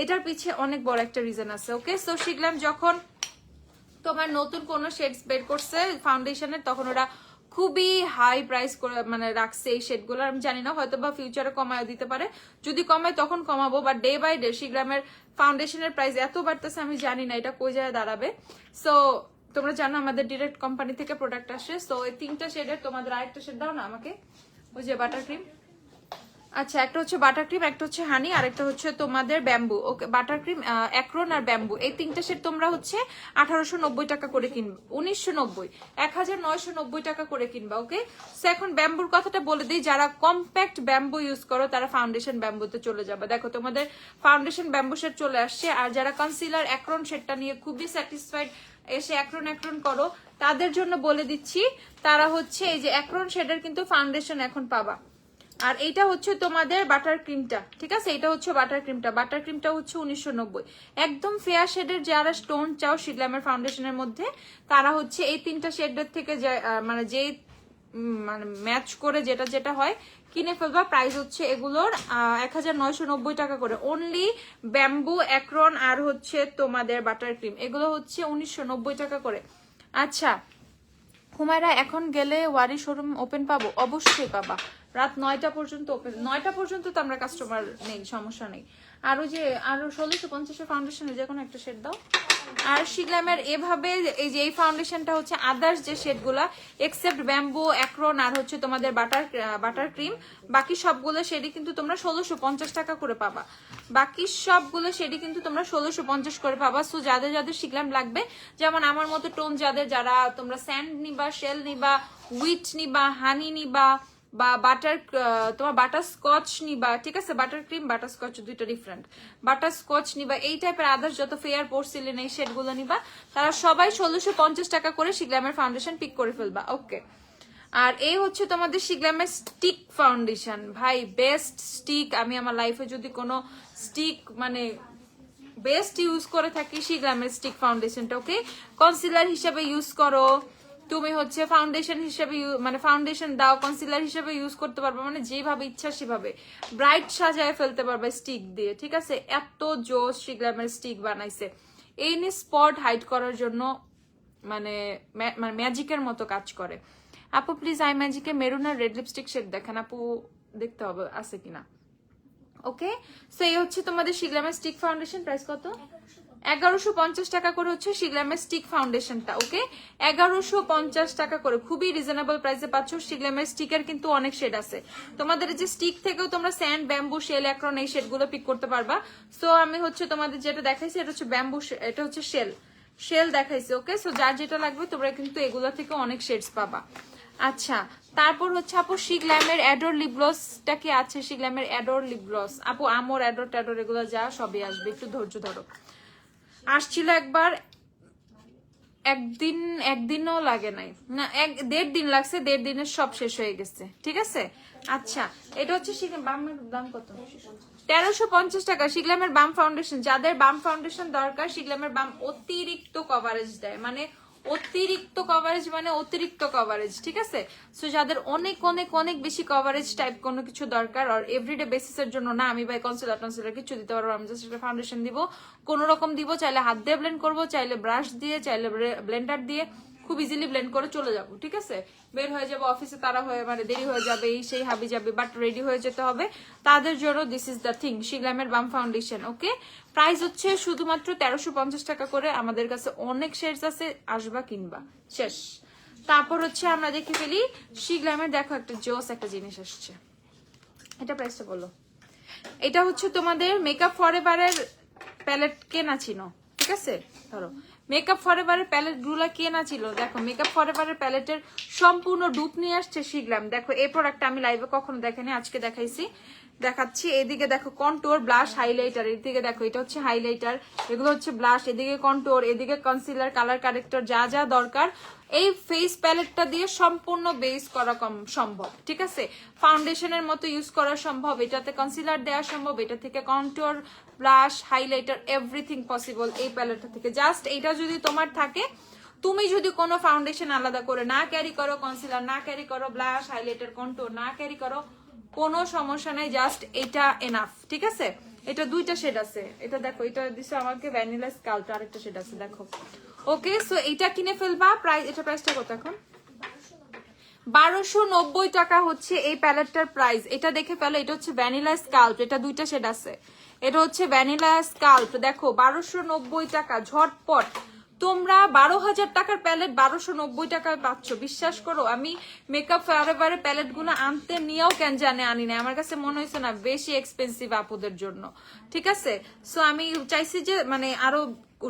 এটার পিছে অনেক বড় একটা রিজন আছে। ওকে, সো শিখলাম যখন তোমার নতুন কোন শেডস বের করছে ফাউন্ডেশনের, তখন ওরা খুবই হাই প্রাইস করে মানে রাখছে এই শেডগুলো। আমি জানি না, হয়তো বা ফিউচারে কমায় দিতে পারে, যদি কমায় তখন কমাবো, বাট ডে বাই ডে শিগ্রামের ফাউন্ডেশনের প্রাইস এত বাড়তেছে, আমি জানি না এটা কই যায় দাঁড়াবে। সো তোমরা জানো আমাদের ডিরেক্ট কোম্পানি থেকে প্রোডাক্ট আসে। সো এই 3টা শেডের তোমাদের আরেকটা শেড দাও না আমাকে, ওই যে বাটার ক্রিম। আচ্ছা, একটা হচ্ছে বাটার ক্রিম, একটা হচ্ছে হানি, আর একটা হচ্ছে তোমাদের ব্যাম্বু। ওকে, বাটার ক্রিম, অ্যাক্রন আর ব্যাম্বু, এই 3টা সেট তোমরা হচ্ছে 1890 টাকা করে কিনবা, 1990, 1990 টাকা করে কিনবা। ওকে, সো এখন ব্যাম্বুর কথাটা বলে দিই, যারা কম্প্যাক্ট ব্যাম্বু ইউজ করো তারা ফাউন্ডেশন ব্যাম্বুতে চলে যাবে। দেখো তোমাদের ফাউন্ডেশন ব্যাম্বু সেট চলে আসছে। আর যারা কনসিলার অ্যাক্রন সেটটা নিয়ে খুবই স্যাটিসফাইড, এসে অ্যাক্রন করো, তাদের জন্য বলে দিচ্ছি, তারা হচ্ছে এই যে অ্যাক্রন শেডের কিন্তু ফাউন্ডেশন এখন পাবা। আর এইটা হচ্ছে তোমাদের বাটার ক্রিমটা, ঠিক আছে? এটা হচ্ছে বাটার ক্রিমটা, বাটার ক্রিমটা হচ্ছে 1990। একদম ফেয়ার শেডের যারা স্টোন চাও শিগ্লামের ফাউন্ডেশনের মধ্যে, তারা হচ্ছে এই 3টা শেডের থেকে মানে যে মানে ম্যাচ করে যেটা যেটা হয় কিনে ফেলবা। প্রাইস হচ্ছে এগুলোর 1990 টাকা করে। অনলি ব্যাম্বু, অ্যাক্রন আর হচ্ছে তোমাদের বাটার ক্রিম, এগুলো হচ্ছে 1990 টাকা করে। আচ্ছা হুমায়রা, এখন গেলে ওয়ারি শোরুম ওপেন পাবো? অবশ্যই পাবা, রাত 9টা পর্যন্ত ওপেন। 9টা পর্যন্ত তো আমরা কাস্টমার নেই, সমস্যা নেই। আরো যে আরো 1650 ফাউন্ডেশনের যে কোনো একটা শেড দাও। আর শিগ্লামের এভাবে এই যে এই ফাউন্ডেশনটা হচ্ছে আদার্স যে শেডগুলা এক্সেপ্ট ব্যাম্বু, অ্যাক্রন আর হচ্ছে তোমাদের বাটার ক্রিম, বাকি সবগুলো শেডই কিন্তু তোমরা 1650 টাকা করে পাবা। বাকি সবগুলো শেডই কিন্তু তোমরা 1650 করে পাবা। সো যাদের যাদের শিগ্লাম লাগবে, যেমন আমার মতো টোন যাদের, যারা তোমরা স্যান্ড নিবা, শেল নিবা, উইট নিবা, হানি নিবা, বা বাটার, তোমার বাটার স্কচ নিবা, ঠিক আছে? বাটার ক্রিম বাটার স্কচ দুইটা ডিফারেন্ট। বাটার স্কচ নিবা, এই টাইপের আদার্স যত ফেয়ার পোর্সিলিন এই শেডগুলো নিবা, তারা সবাই 1650 টাকা করে শিগ্লামের ফাউন্ডেশন পিক করে ফেলবা। ওকে, আর এই হচ্ছে তোমাদের শিগ্লামের স্টিক ফাউন্ডেশন। ভাই বেস্ট স্টিক, আমি আমার লাইফে যদি কোনো স্টিক মানে বেস্ট ইউজ করে থাকি শিগ্রামের স্টিক ফাউন্ডেশনটা। ওকে, কনসিলার হিসেবে ইউজ করো তুমি, হচ্ছে ফাউন্ডেশন হিসেবে মানে ফাউন্ডেশন দাও, কনসিলার হিসেবে ইউজ করতে পারবে, মানে যেভাবে ইচ্ছা সেভাবে ব্রাইট সাজায় ফেলতে পারবে স্টিক দিয়ে, ঠিক আছে? এত জোস শিগ্রামের স্টিক বানাইছে, এই নিয়ে স্পট হাইড করার জন্য, মানে ম্যাজিকের মতো কাজ করে। আপু প্লিজ আই ম্যাজিকে মেরুন আর রেড লিপস্টিক শেড দেখেন। আপু দেখতে হবে আছে কিনা। ওকে, সো এই হচ্ছে তোমাদের শিগ্রামের স্টিক ফাউন্ডেশন। প্রাইস কত? 1150 টাকা করে হচ্ছে শিগ্রামের স্টিক ফাউন্ডেশনটা। ওকে, 1150 টাকা করে, খুবই রিজনেবল প্রাইসে পাচ্ছ। শিগ্রামের স্টিকের কিন্তু অনেক শেড আছে তোমাদের, যে স্টিক থেকেও তোমরা স্যান্ড, ব্যাম্বু, শেল, অ্যাক্রন এই শেডগুলো পিক করতে পারবা। সো আমি হচ্ছে তোমাদের যেটা দেখাইছি এটা হচ্ছে ব্যাম্বু, এটা হচ্ছে শেল দেখাইছি। ওকে, সো যার যেটা লাগবে তোমরা কিন্তু এগুলো থেকে অনেক শেডস পাবা। আচ্ছা, তারপর হচ্ছে আপু শিগ্রামের অ্যাডোর লিপ গ্লসটা কি আছে? শিগ্রামের অ্যাডোর লিপ গ্লস আপু, আমর, অ্যাডোর ট্যাডোর এগুলো যা সবই আসবে, একটু ধৈর্য ধরো। আসছিল একবার, একদিনও লাগে নাই, না 1.5 দিন লাগছে, 1.5 দিনের সব শেষ হয়ে গেছে। ঠিক আছে, আচ্ছা এটা হচ্ছে বামের দাম কত? 1350 টাকা শিগ্রামের বাম ফাউন্ডেশন। যাদের বাম ফাউন্ডেশন দরকার, শিগ্রামের বাম অতিরিক্ত কভারেজ দেয়, মানে অতিরিক্ত কভারেজ, মানে অতিরিক্ত কভারেজ। ঠিক আছে, সো যাদের অনেক অনেক অনেক বেশি কভারেজ টাইপ কোনো কিছু দরকার, আর এভরিডে বেসিসের জন্য না, আমি ভাই কনসিলার কিছু দিতে পারবো, আমি জাস্ট একটা ফাউন্ডেশন দিব, কোন রকম দিব, চাইলে হাত দিয়ে ব্লেন্ড করবো, চাইলে ব্রাশ দিয়ে, চাইলে ব্লেন্ডার দিয়ে, খুব ইজিলি ব্লেন্ড করে চলে যাবো। ঠিক আছে, বের হয়ে যাবো, অফিসে তারা হয়ে মানে দেরি হয়ে যাবে, এই সেই হাবি যাবে, বাট রেডি হয়ে যেতে হবে, তাদের জন্য দিস ইজ দ্য থিং, শিগ্রামের বাম ফাউন্ডেশন। ওকে, প্রাইস হচ্ছে শুধুমাত্র 1350 টাকা করে। আমাদের কাছে অনেক শেডস আছে, আসবা কিনবা, শেষ। তারপর হচ্ছে আমরা দেখে ফেলি শিগ্রামের, দেখো একটা জোস একটা জিনিস আসছে, এটা প্রাইসটা বলো। এটা হচ্ছে তোমাদের মেকআপ ফরএভারের প্যালেট, কেনা ছিল। ঠিক আছে, ধরো মেকআপ ফরএভারের প্যালেট গুলো কেনা ছিল। দেখো মেকআপ ফরএভারের প্যালেটের সম্পূর্ণ ডুপ নিয়ে আসছে শিগ্রাম। দেখো এই প্রোডাক্টটা আমি লাইভে কখনো দেখাইনি, আজকে দেখাইছি, দেখাচ্ছি। এদিকে দেখো কন্ট্যুর, ব্লাশ, হাইলাইটার, এদিকে দেখো এটা হচ্ছে হাইলাইটার, এগুলো হচ্ছে ব্লাশ, এদিকে কন্ট্যুর, এদিকে কনসিলার, কালার কারেক্টর, যা যা দরকার এই ফেস প্যালেটটা দিয়ে সম্পূর্ণ বেস করা সম্ভব। ঠিক আছে, ফাউন্ডেশনের মতো ইউজ করা সম্ভব, এটাতে কনসিলার দেওয়া সম্ভব, এটা থেকে contour, blush, highlighter, everything possible এই প্যালেটটা থেকে। জাস্ট এটা যদি তোমার থাকে, তুমি যদি কোনো ফাউন্ডেশন আলাদা করে না ক্যারি করো, কনসিলার না ক্যারি করো, ব্লাশ, হাইলাইটার, কন্ট্যুর না ক্যারি করো, কোনো সমস্যা নাই, জাস্ট এটা এনাফ। ঠিক আছে, এটা দুইটা শেড আছে, এটা দেখো, এটা দিছে আমাকে ভ্যানিলা স্কাল্প, আরেকটা শেড আছে দেখো। ওকে, সো এটা কিনে ফেলবা। প্রাইস, এটা প্রাইসটা কত এখন? 1290 টাকা হচ্ছে এই প্যালেটটার প্রাইস। এটা দেখে ফেলো, এটা হচ্ছে ভ্যানিলা স্কাল্প, এটা দুইটা শেড আছে, এটা হচ্ছে ভ্যানিলা স্কাল্প। দেখো 1290 টাকা, ঝটপট তোমরা 12,000 টাকার প্যালেট 1290 টাকায় পাচ্ছ। বিশ্বাস করো, আমি মেকআপ ফরএভারের প্যালেট গুলো আনতে নিয়েও কেন জানে আনি না, আমার কাছে মনে হয়েছে না বেশি এক্সপেন্সিভ আপুদের জন্য। ঠিক আছে, সো আমি চাইছি যে মানে আরো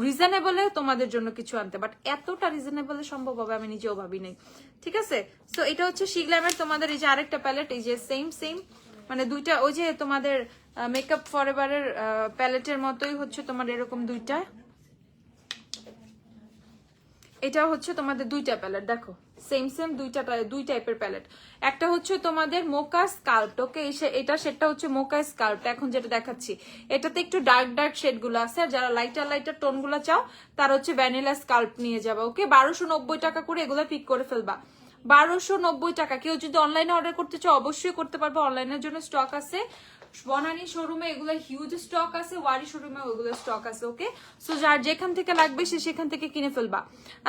রিজনেবলে তোমাদের জন্য কিছু আনতে, বাট এতটা রিজনেবলে সম্ভব হবে আমি নিজেও ভাবি নাই। ঠিক আছে, সো এটা হচ্ছে শিগ্রামের তোমাদের এই যে আরেকটা প্যালেট, এই যে সেম মানে দুইটা, ওই যে তোমাদের মেকআপ ফরএভারের প্যালেটের মতোই হচ্ছে তোমার এরকম দুইটা, এটা হচ্ছে তোমাদের দুইটা প্যালেট। দেখো সেম দুই টাইপের প্যালেট। একটা হচ্ছে তোমাদের মোকা স্কাল্প, ওকে, এটা সেটটা হচ্ছে মোকা স্কাল্প। এখন যেটা দেখাচ্ছি এটাতে একটু ডার্ক শেড গুলো আছে, আর যারা লাইটার টোন গুলো চাও তার হচ্ছে ভ্যানিলা স্কাল্প নিয়ে যাবে। ওকে, 1290 টাকা করে এগুলো পিক করে ফেলবা। 1290 টাকা। কেউ যদি অনলাইনে অর্ডার করতে চাও অবশ্যই করতে পারবো, অনলাইনের জন্য স্টক আছে, বনানী শোরুমে এগুলো হিউজ স্টক আছে, ওয়ারি শোরুমে ওগুলো স্টক আছে। ওকে, সো যার যেখান থেকে লাগবে সে সেখান থেকে কিনে ফেলবা।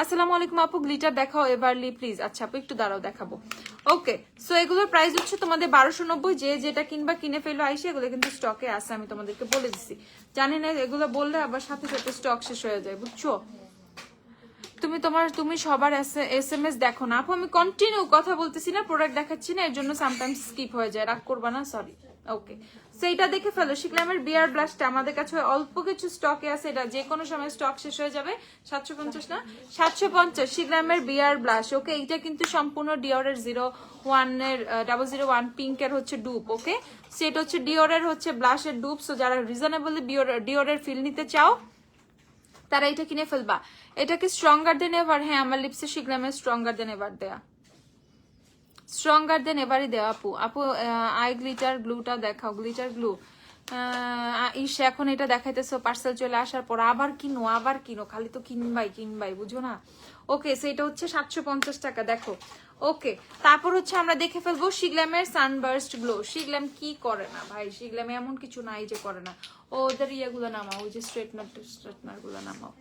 আসসালামু আলাইকুম আপু, গ্লিটার দেখাও এভারলি প্লিজ। আচ্ছা আপু একটু দাঁড়াও দেখাবো। ওকে, সো এগুলোর প্রাইস হচ্ছে তোমাদের 1290। যে যেটা কিনবা কিনে ফেলো আইসে, এগুলো কিন্তু স্টকে আছে, আমি তোমাদেরকে বলে দিচ্ছি। জানি না এগুলো বললে আবার সাথে সাথে স্টক শেষ হয়ে যায়, বুঝছো। তুমি সবার SMS দেখো না আপু, আমি কন্টিনিউ কথা বলতেছি না, প্রোডাক্ট দেখাচ্ছি না, এর জন্য সামটাইমস স্কিপ হয়ে যায়, রাগ করবা না, সরি। ওকে, সো এটা দেখে ফেলো। শিগ্রামের বিয়ার ব্লাশটা আমাদের কাছে অল্প কিছু স্টকে আছে, এটা যে কোনো সময় স্টক শেষ হয়ে যাবে। 750 না 750 শিগ্রামের বিয়ার ব্লাশ। ওকে, এইটা কিন্তু সম্পূর্ণ ডিওরের 001 পিঙ্কের হচ্ছে ডুপ। ওকে, সেটা হচ্ছে ডিওরের হচ্ছে ব্লাশের ডুপ। সো যারা রিজনেবলি ডিওরের ফিল নিতে চাও তারা এটা কিনে ফেলবা। এটা কি স্ট্রঙ্গার দেন এভার? হ্যাঁ, আমার লিপসে শিগ্রামের স্ট্রঙ্গার দেন এভার দেয়া, স্ট্রঙ্গার দেন এবারই দেওয়া। আপু আই গ্লিটার গ্লুটা দেখাও, গ্লিটার গ্লু। এখন এটা দেখাইতেছো, পার্সেল চলে আসার পর আবার কিনো, খালি তো কিনবাই বুঝো না। ওকে, সো এটা হচ্ছে 750 টাকা। দেখো, ওকে, তারপর হচ্ছে আমরা দেখে ফেলবো শিগ্রামের সানবার্স্ট গ্লো। শিগ্রাম কি করে না ভাই, শিগ্রামে এমন কিছু নাই যে করে না। ওদের ইয়েগুলো নামাও, ওই যে স্ট্রেটনার গুলো নামাও।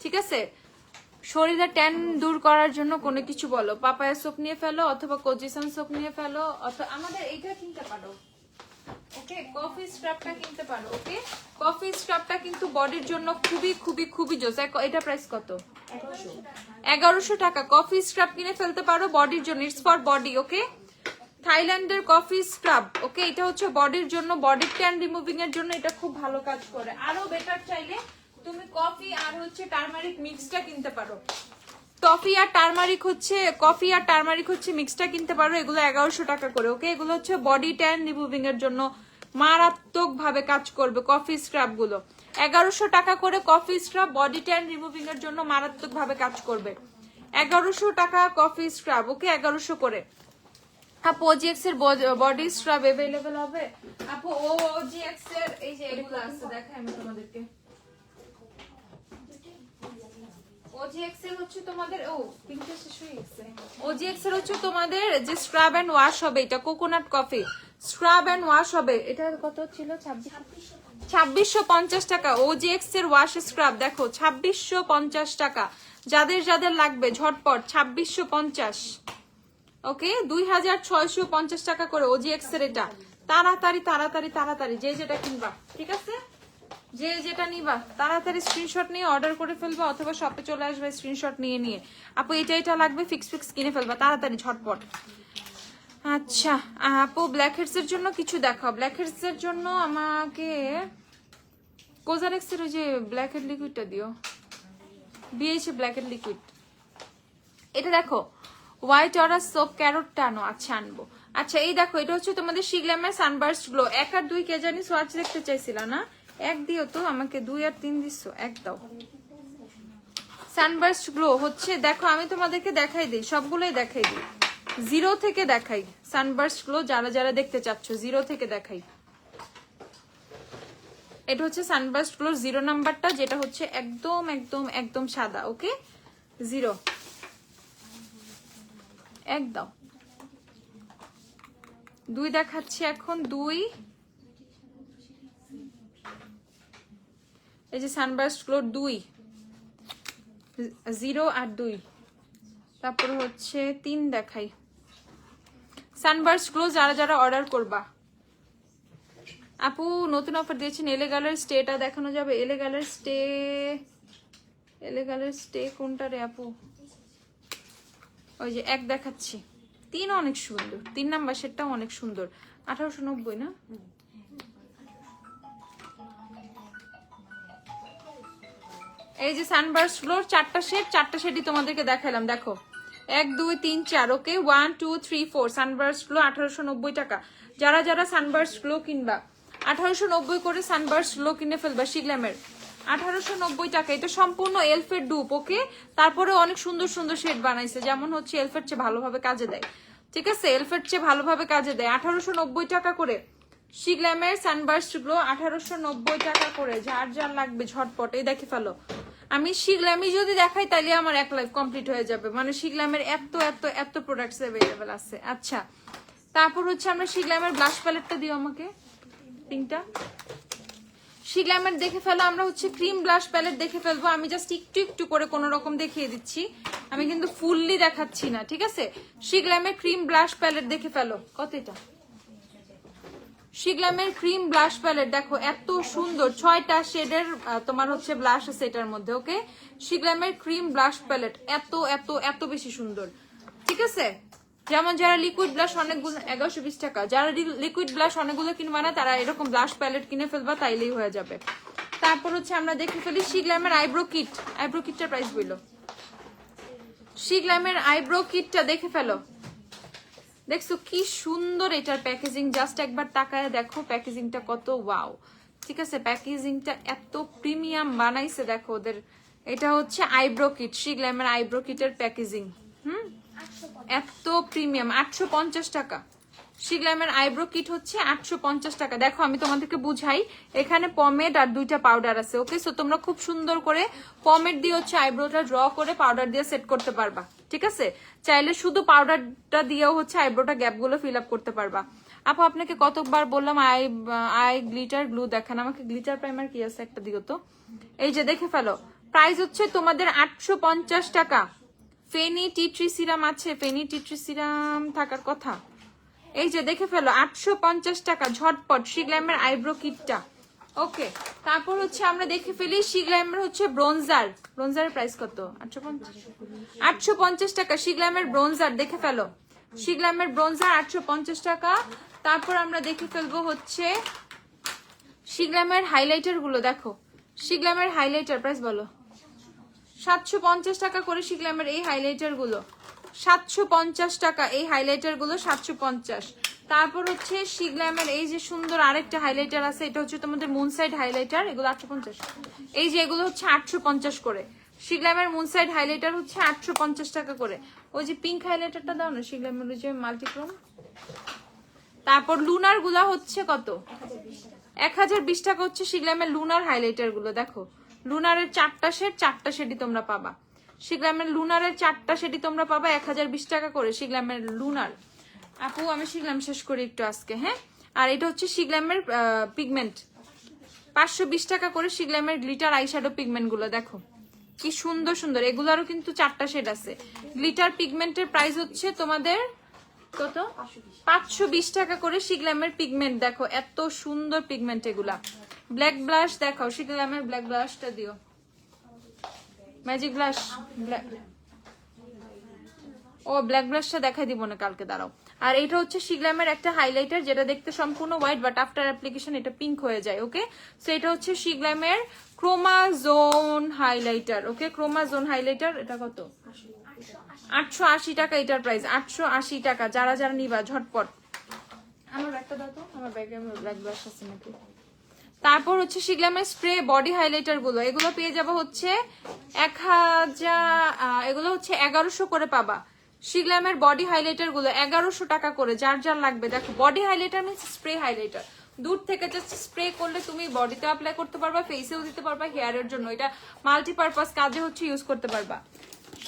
ঠিক আছে, শরীরে ট্যান দূর করার জন্য কোনো কিছু বলো, পাপায়া সোপ নিয়ে ফেলো অথবা কোজিসন সোপ নিয়ে ফেলো, অথবা আমাদের এইটা কিনতে পারো। ওকে, কফি স্ক্রাবটা কিনতে পারো। ওকে, কফি স্ক্রাবটা কিন্তু বডির জন্য খুবই খুবই খুবই জোস। এটা প্রাইস কত? 1100 টাকা। কফি স্ক্রাব কিনে ফেলতে পারো বডির জন্য, ইটস ফর বডি। ওকে, থাইল্যান্ডের কফি স্ক্রাব। ওকে, এটা হচ্ছে বডির জন্য, বডি ট্যান রিমুভিং এর জন্য এটা খুব ভালো কাজ করে। আরো বেটার চাইলে তুমি কফি আর হচ্ছে টারমারিক মিক্সটা কিনতে পারো। কফি আর টারমারিক হচ্ছে মিক্সটা কিনতে পারো। এগুলো 1100 টাকা করে। ওকে, এগুলো হচ্ছে বডি ট্যান রিমুভিং এর জন্য মারাত্মক ভাবে কাজ করবে কফি স্ক্রাব গুলো। 1100 টাকা করে coffee scrub body tan removing এর জন্য মারাত্মক ভাবে কাজ করবে। 1100 টাকা কফি স্ক্রাব। ওকে, 1100 করে। আপু ওজিএক্স এর বডি স্ক্রাব अवेलेबल হবে? আপু ওজিএক্স এর এই যে এগুলো আছে, দেখাই আমি তোমাদেরকে। ওজিএক্স এর হচ্ছে তোমাদের পিঙ্কটা শেষ হয়ে গেছে। ওজিএক্স এর হচ্ছে তোমাদের যে স্ক্রাব এন্ড ওয়াশ হবে, এটা coconut coffee scrub and wash হবে। এটা কত ছিল? 2650 টাকা। ওজিএক্স এর ওয়াশ স্ক্রাব দেখো 2650 টাকা। যাদের যাদের লাগবে ঝটপট 2650। ওকে, 2650 টাকা করে ওজিএক্স এর এটা। তাড়াতাড়ি তাড়াতাড়ি তাড়াতাড়ি যে যেটা কিনবা, ঠিক আছে? যে যেটা নিবা তাড়াতাড়ি স্ক্রিনশট নিয়ে অর্ডার করে ফেলবা, অথবা শপে চলে আসবে স্ক্রিনশট নিয়ে নিয়ে। আপু এটা লাগবে, ফিক্স কিনে ফেলবা তাড়াতাড়ি ঝটপট। আচ্ছা আপু ব্ল্যাক হেডস এর জন্য কিছু দেখাও। ব্ল্যাক হেডস এর জন্য আমাকে কোজারেক্স এর ওই যে ব্ল্যাক হেড লিকুইডটা দিও, বিএইচ ব্ল্যাক হেড লিকুইড। এটা দেখো হোয়াইট অরা সোপ ক্যারট টানো। আচ্ছা আনবো। আচ্ছা এই দেখো, এটা হচ্ছে তোমাদের শিগ্ল্যামের সানবার্স্ট গ্লো। 1 আর 2 কে জানি সোয়াচ দেখতে চাইছিল না, 1 দিও তো আমাকে, 2 আর 3 দিছো, 1 দাও। সানবার্স্ট গ্লো হচ্ছে দেখো, আমি তোমাদেরকে দেখাই দিই, সবগুলোই দেখাই দিই, 0 থেকে দেখাই। সানবার্স্ট গ্লো যারা যারা দেখতে চাচ্ছ 0 থেকে দেখাই। এটা হচ্ছে সানবার্স্ট গ্লো 0 নাম্বারটা, যেটা হচ্ছে একদম একদম একদম সাদা। ওকে, 0 1 দাও। 2 দেখাচ্ছি এখন, 2 এই যে সানবার্স্ট গ্লো 2, 0 আর 2। তারপর হচ্ছে 3 দেখাই। সানবার্স্ট গ্লো যারা যারা অর্ডার করবা। আপু নতুন অফার দিয়েছেন, এলেগালের স্টেটা দেখানো যাবে? এলেগালের স্টে কোনটা রে আপু? ওই যে 1 দেখাচ্ছি। 3 অনেক সুন্দর, 3 নাম্বার সেটটাও অনেক সুন্দর। 1890 না? এই যে সানবার্স্ট গ্লোর 4টা সেটই তোমাদেরকে দেখালাম। দেখো 1 2 3 4। ওকে, 1 2 3 4। সানবার্স্ট গ্লো 1890 টাকা। যারা যারা সানবার্স্ট গ্লো কিনবা 1890 করে সানবার্স্ট গ্লো কিনে ফেলবা শিগ্ল্যামের। 1890 টাকা। এটা সম্পূর্ণ এলফের ডুপ। ওকে, তারপরে অনেক সুন্দর সুন্দর শেড বানাইছে, যেমন হচ্ছে এলফের চেয়ে ভালোভাবে কাজে দেয়। ঠিক আছে, এলফের চেয়ে ভালোভাবে কাজে দেয়। 1890 টাকা করে শিগ্ল্যামের সানবার্স্ট গ্লো, 1890 টাকা করে। যার যার লাগবে ঝটপট এই দেখে ফেলো। আমি শিগ্ল্যামি যদি দেখাই তাহলে আমার 1 লাইফ কমপ্লিট হয়ে যাবে, মানে শিগ্ল্যামের এত এত এত প্রোডাক্টস অ্যাভেলেবেল আছে। আচ্ছা তারপর হচ্ছে আমরা শিগ্ল্যামের ব্লাশ প্যালেটটা দিও আমাকে, পিঙ্কটা। শিগ্ল্যামের দেখে ফেলো। আমরা হচ্ছে ক্রিম ব্লাশ প্যালেট দেখে ফেলবো। আমি জাস্ট একটু একটু করে কোনো রকম দেখিয়ে দিচ্ছি, আমি কিন্তু ফুললি দেখাচ্ছি না, ঠিক আছে? শিগ্ল্যামের ক্রিম ব্লাশ প্যালেট দেখে ফেলো। কত এটা? শিগ্ল্যামের ক্রিম ব্লাশ প্যালেট দেখো এত সুন্দর, 6টা শেডের তোমার হচ্ছে ব্লাশ আছে এটার মধ্যে। ওকে, শিগ্ল্যামের ক্রিম ব্লাশ প্যালেট এত এত এত বেশি সুন্দর, ঠিক আছে? যেমন যারা লিকুইড ব্লাশ অনেকগুলো, 1120 টাকা। যারা লিকুইড ব্লাশ অনেকগুলো কিনবা না তারা এরকম ব্লাশ প্যালেট কিনে ফেলবা, তাইলেই হয়ে যাবে। তারপর হচ্ছে আমরা দেখে ফেলি শিগ্ল্যামের আইব্রো কিট। আইব্রো কিটটার প্রাইস বললো। শিগ্ল্যামের আইব্রো কিটটা দেখে ফেলো। দেখছো কি সুন্দর এটার প্যাকেজিং, জাস্ট একবার তাকায় দেখো প্যাকেজিংটা কত ওয়াও। ঠিক আছে, প্যাকেজিংটা এত প্রিমিয়াম বানাইছে দেখো ওদের। এটা হচ্ছে আইব্রো কিট, শিগ্ল্যামের আইব্রো কিটের প্যাকেজিং। এত প্রিমিয়াম। 850 টাকা। শিগ্ল্যামের আইব্রো কিট হচ্ছে 850 টাকা। দেখো আমি তোমাদেরকে বুঝাই, এখানে পমেড আর 2টা পাউডার আছে। ওকে, সো তোমরা খুব সুন্দর করে পমেড দিয়ে হচ্ছে আইব্রোটা ড্র করে পাউডার দিয়ে সেট করতে পারবা, ঠিক আছে? চাইলে শুধু পাউডারটা দিয়েও হচ্ছে আইব্রোটা গ্যাপ গুলো ফিল আপ করতে পারবা। আপু আপনাকে কতবার বললাম আই গ্লিটার গ্লু দেখান, আমাকে গ্লিটার প্রাইমার কি আছে একটা দিও তো। এই যে দেখে ফেলো, প্রাইস হচ্ছে তোমাদের 850 টাকা। ফেনি টি ট্রি সিরাম আছে, ফেনি টি ট্রি সিরাম থাকার কথা। এই যে দেখে ফেলো 850 টাকা ঝটপট শিগ্ল্যামের আইব্রো কিটটা। ওকে, তারপর হচ্ছে আমরা দেখে ফেলি শিগ্ল্যামের হচ্ছে ব্রোঞ্জারের প্রাইস কত? 850 টাকা শিগ্ল্যামের ব্রোঞ্জার, দেখে ফেলো শিগ্ল্যামের ব্রোঞ্জার 850 টাকা। তারপর আমরা দেখে ফেলবো হচ্ছে শিগ্ল্যামের হাইলাইটার গুলো। দেখো শিগ্ল্যামের হাইলাইটার প্রাইস বলো। 750 টাকা করে শিগ্ল্যামের এই হাইলাইটার গুলো, 750 টাকা এই হাইলাইটার গুলো 750। তারপর হচ্ছে শিগ্ল্যামের এই যে সুন্দর আরেকটা হাইলাইটার আছে, এটা হচ্ছে তোমাদের মুনসাইড হাইলাইটার, এগুলো 850। এই যে এগুলো হচ্ছে 850 করে। শিগ্ল্যামের মুনসাইড হাইলাইটার হচ্ছে 850 টাকা করে। ওই যে পিঙ্ক হাইলাইটারটা দাও না শিগ্ল্যামের, ওই যে মাল্টিক্রোম। তারপর লুনার গুলা হচ্ছে কত? 1020 টাকা হচ্ছে শিগ্ল্যামের লুনার হাইলাইটার গুলো। দেখো লুনারের 4টা শেডই তোমরা পাবা। শিগ্ল্যামের লুনারের 4টা শেডই তোমরা পাবা 1020 টাকা করে শিগ্ল্যামের লুনার। আপু আমি শিগ্ল্যাম শেষ করি একটু আজকে, হ্যাঁ। আর এটা হচ্ছে শিগ্ল্যামের পিগমেন্ট, 520 টাকা করে শিগ্ল্যামের গ্লিটার আইশ্যাডো পিগমেন্ট গুলো। দেখো কি সুন্দর সুন্দর, এগুলারও কিন্তু 4টা শেড আছে। গ্লিটার পিগমেন্টের প্রাইস হচ্ছে তোমাদের কত? 520 টাকা করে শিগ্ল্যামের পিগমেন্ট। দেখো এত সুন্দর পিগমেন্ট এগুলা। ব্ল্যাক ব্লাশ দেখাও, শিগ্ল্যামের ব্ল্যাক ব্লাশটা দিও, ম্যাজিক ব্লাশ। ও ব্ল্যাক ব্লাশটা দেখাই দিব না কালকে, দাঁড়াও। আর এটা হচ্ছে শিগ্ল্যামের একটা হাইলাইটার, যেটা দেখতে সম্পূর্ণ হোয়াইট বাট আফটার অ্যাপ্লিকেশন এটা পিঙ্ক হয়ে যায়। ওকে, সো এটা হচ্ছে শিগ্ল্যামের ক্রোমাজোন হাইলাইটার। ওকে, ক্রোমাজোন হাইলাইটার, এটা কত? 880 টাকা এটার প্রাইস, 880 টাকা। যারা যারা নিবা ঝটপট। আমার ব্যাগটা দাও তো, আমার ব্যাগে আমার ব্ল্যাক ব্লাশ আছে নাকি। তারপর হচ্ছে শিগ্ল্যামের স্প্রে বডি হাইলাইটার গুলো, এগুলো পেয়ে যাবো হচ্ছে 1000, এগুলো হচ্ছে 1100 করে পাবা। শিগ্ল্যামের বডি হাইলাইটার গুলো 1100 টাকা করে, যার যার লাগবে। দেখো body highlighter means spray highlighter, দূর থেকে জাস্ট স্প্রে করলে তুমি বডিতে অ্যাপ্লাই করতে পারবা, ফেসেও দিতে পারবা, হেয়ারের জন্য এটা মাল্টিপারপাস কাজে হচ্ছে ইউজ করতে পারবা।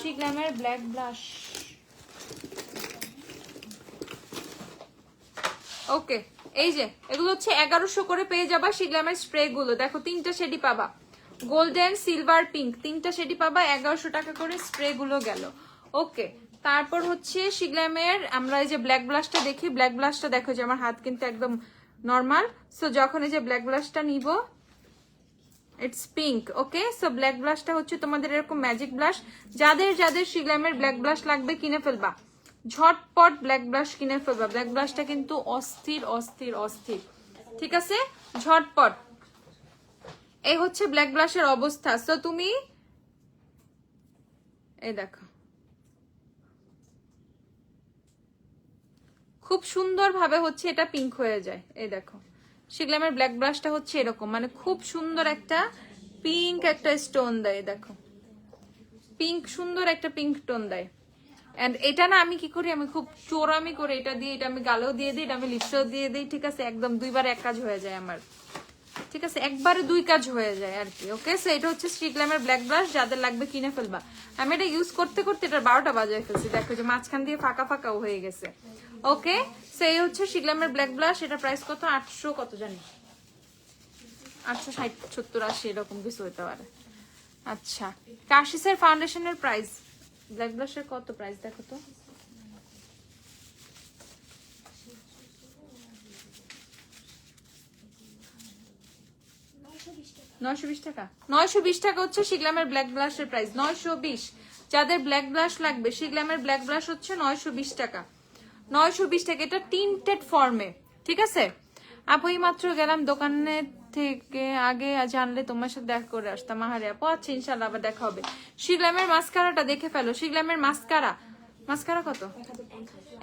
শিগ্ল্যামের ব্ল্যাক ব্লাশ। ওকে, এই যে এগুলো হচ্ছে 1100 করে পেয়ে যাবা শিগ্ল্যামের স্প্রে গুলো। দেখো 3টা শেডই পাবা, গোল্ডেন সিলভার পিঙ্ক, 3টা শেডই পাবা 1100 টাকা করে স্প্রে গুলো গেল। ওকে, তারপর হচ্ছে শিগ্ল্যামের আমরা এই যে ব্ল্যাক ব্লাশটা দেখি। ব্ল্যাক ব্লাশটা দেখো যে আমার হাত কিন্তু একদম নর্মাল, সো যখন এই যে ব্ল্যাক ব্লাশটা নিব it's pink. Okay, so black ব্লাশটা হচ্ছে তোমাদের এরকম ম্যাজিক ব্লাশ। যাদের যাদের শিগ্ল্যামের ব্ল্যাক ব্লাশ লাগবে কিনে ফেলবা, ঝটপট ব্ল্যাক ব্লাশ কিনে ফেলবা। ব্ল্যাক ব্লাশটা কিন্তু অস্থির অস্থির অস্থির, ঠিক আছে, ঝটপট। এই হচ্ছে ব্ল্যাক ব্লাশের অবস্থা। সো তুমি এই দেখো খুব সুন্দর ভাবে হচ্ছে এটা পিঙ্ক হয়ে যায়। এই দেখো শিগ্ল্যামের ব্ল্যাক ব্লাশটা হচ্ছে এরকম, মানে খুব সুন্দর একটা পিঙ্ক একটা স্টোন দেয়। দেখো পিঙ্ক, সুন্দর একটা পিঙ্ক টোন দেয়। এন্ড এটা না আমি কি করি, আমি খুব চোরামি করে এটা দিয়ে, এটা আমি গালেও দিয়ে দিই, এটা আমি লিপসেও দিয়ে দিই, ঠিক আছে। একদম দুইবারে এক কাজ হয়ে যায় আমার, ঠিক আছে, একবারে দুই কাজ হয়ে যায় আর কি। ওকে, সো এটা হচ্ছে শিগ্ল্যামের ব্ল্যাক ব্লাশ, যাদের লাগবে কিনে ফেলবা। আমি এটা ইউজ করতে করতে এটা 12টা বাজায় ফেলছি। দেখো যে মাঝখান দিয়ে ফাঁকা ফাঁকাও হয়ে গেছে। ওকে, সো এই হচ্ছে শিগ্ল্যামের ব্ল্যাক ব্লাশ। এটা প্রাইস কত? 800 কত জানি, 860 70 80 এরকম কিছু হতে পারে। আচ্ছা, কাশিসের ফাউন্ডেশনের প্রাইস, ব্ল্যাক ব্লাশের কত প্রাইস দেখো তো। $920 টাকা, 920 টাকা হচ্ছে শিগ্ল্যামের ব্ল্যাক ব্লাশের প্রাইস, 920। যাদের ব্ল্যাক ব্লাশ লাগবে শিগ্ল্যামের ব্ল্যাক ব্লাশ হচ্ছে 920 টাকা, 920 টাকা। এটা টিন্টেড ফর্মে, ঠিক আছে। আপু এই মাত্র গেলাম দোকানে থেকে, আগে জানলে তোমার সাথে দেখা করে আসতাম। আহারে আপু, আচ্ছা ইনশাল্লাহ আবার দেখা হবে। শিগ্ল্যামের মাস্কারাটা দেখে ফেলো। শিগ্ল্যামের মাস্কারা, মাস্কারা কত?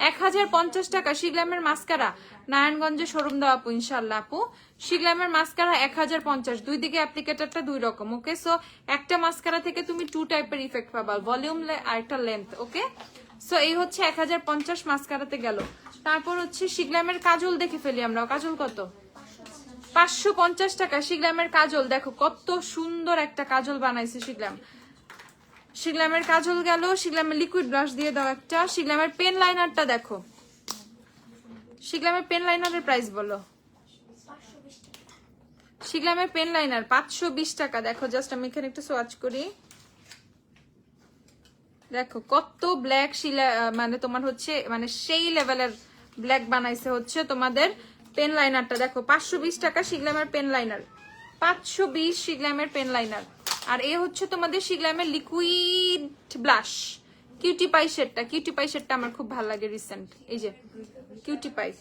1050 টাকা শিগ্ল্যামের মাস্কারা। নারায়ণগঞ্জে শোরুম দাও আপু ইনশাল্লাহ। আপু শিগ্ল্যামের মাস্কারা 1050, দুই দিকে অ্যাপ্লিকেটরটা দুই রকম। ওকে, সো একটা মাস্কারা থেকে তুমি 2 টাইপের ইফেক্ট পাবা, ভলিউম আর একটা লেন্থ। ওকে, সো এই হচ্ছে 1050 মাস্কারাতে গেল। তারপর হচ্ছে শিগ্ল্যামের কাজল দেখে ফেলি আমরা। কাজল কত? 550 টাকা শিগ্ল্যামের কাজল। দেখো কত সুন্দর একটা কাজল বানাইছে শিগ্ল্যাম। শিগ্ল্যামের কাজল গেল। শিগ্ল্যামের লিকুইড ব্রাশ দিয়ে দাও একটা। শিগ্ল্যামের পেন লাইনারটা দেখো, শিগ্ল্যামের পেন লাইনারের প্রাইস বলো। শিগ্ল্যামের পেন লাইনার 520 টাকা। দেখো জাস্ট আমি এখানে একটু সোয়াচ করি, দেখো কত ব্ল্যাক শিলা, মানে তোমার হচ্ছে মানে সেই লেভেলের ব্ল্যাক বানাইছে হচ্ছে তোমাদের পেন লাইনারটা, দেখো 520 টাকা শিগলামের পেন লাইনার, 520 শিগলামের পেন লাইনার। আর এ হচ্ছে তোমাদের শিগলামের লিকুইড ব্লাশ, কিউটি পাই শেডটা, কিউটি পাই শেডটা আমার খুব ভালো লাগে রিসেন্ট, এই যে কিউটি পাই।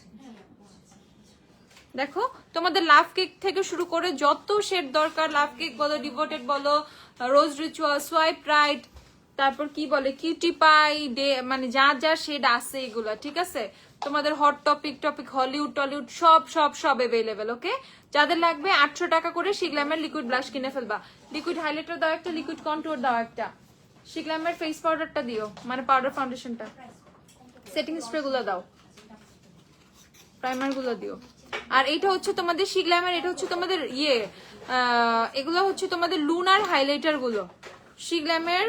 দেখো তোমাদের লাভ কেক থেকে শুরু করে যত শেড দরকার, লাভ কেক বলো, ডিভোটেড বলো, রোজ রিচুয়াল, সোয়াইপ রাইট, তারপর কি বলে কিউটি পাই, মানে যা যা শেড আছে এগুলা, ঠিক আছে? তোমাদের hot topic topic, Hollywood Tollywood সব সব সব এভেলেবেল। ওকে, যাদের লাগবে 800 টাকা করে শিগলামের লিকুইড ব্লাশ কিনে ফেলবা। লিকুইড হাইলাইটার দাও একটা, লিকুইড কন্টুর দাও একটা, শিগলামের ফেস পাউডারটা দিও, মানে পাউডার ফাউন্ডেশনটা, সেটিং স্প্রে গুলো দাও, প্রাইমার গুলো দিও। আর এটা হচ্ছে তোমাদের শিগলামের, এটা হচ্ছে তোমাদের এগুলো হচ্ছে তোমাদের লুনার হাইলাইটার গুলো, শিগলামের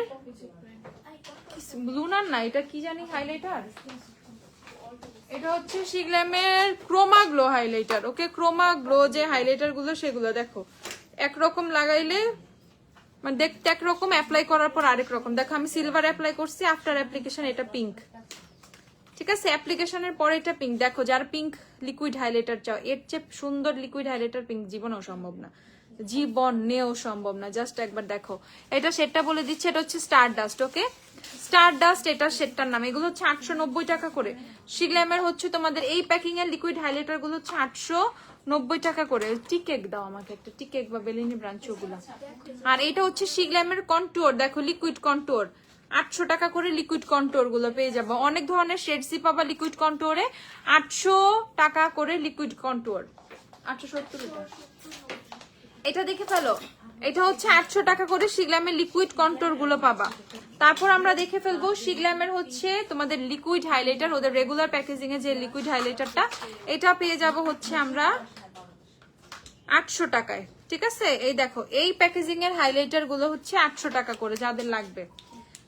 লুনার না, এটা কি জানি হাইলাইটার, এটা হচ্ছে শিগলামের ক্রোমা গ্লো হাইলাইটার। ওকে, ক্রোমা গ্লো যে হাইলাইটার গুলো সেগুলো দেখো একরকম লাগাইলে মানে দেখতে একরকম, অ্যাপ্লাই করার পর আরেক রকম। দেখো আমি সিলভার অ্যাপ্লাই করছি, আফটার অ্যাপ্লিকেশন এটা পিঙ্ক, ঠিক আছে? অ্যাপ্লিকেশনের পরে এটা পিঙ্ক। দেখো যারা পিঙ্ক লিকুইড হাইলাইটার চাও, এর চেয়ে সুন্দর লিকুইড হাইলাইটার পিঙ্ক জীবনেও সম্ভব না, জীবনেও সম্ভব না। জাস্ট একবার দেখো, এটা শেডটা বলে দিচ্ছে, এটা হচ্ছে স্টার ডাস্ট। ওকে, স্টার ডাস্ট, এটা শেডটার নাম। এগুলো হচ্ছে 890 টাকা করে। শিগলামের হচ্ছে তোমাদের এই প্যাকিং এর লিকুইড হাইলাইটার গুলো হচ্ছে 890 টাকা করে। টিকেক দাও আমাকে একটা, টিকেক বা বেলিনি ব্রাঞ্চ ওগুলা। আর এটা হচ্ছে শিগলামের কন্টুর, দেখো লিকুইড কন্টুর, 800 টাকা করে লিকুইড কন্টুর গুলো পেয়ে যাবো। অনেক ধরনের শেডসি পাবা লিকুইড কন্টুরে, 800 টাকা করে লিকুইড কন্টুর, 870 টাকা। এটা দেখে ফেলো, এটা হচ্ছে 800 টাকা করে শিগলামের লিকুইড কন্টুর গুলো পাবা। তারপর আমরা দেখে ফেলবো শিগলামের হচ্ছে তোমাদের লিকুইড হাইলাইটার, ওদের রেগুলার প্যাকেজিং এ যে লিকুইড হাইলাইটারটা, এটা পেয়ে যাব হচ্ছে আমরা 800 টাকায়, ঠিক আছে? এই দেখো এই প্যাকেজিং এর হাইলাইটার গুলো হচ্ছে 800 টাকা করে, যাদের লাগবে।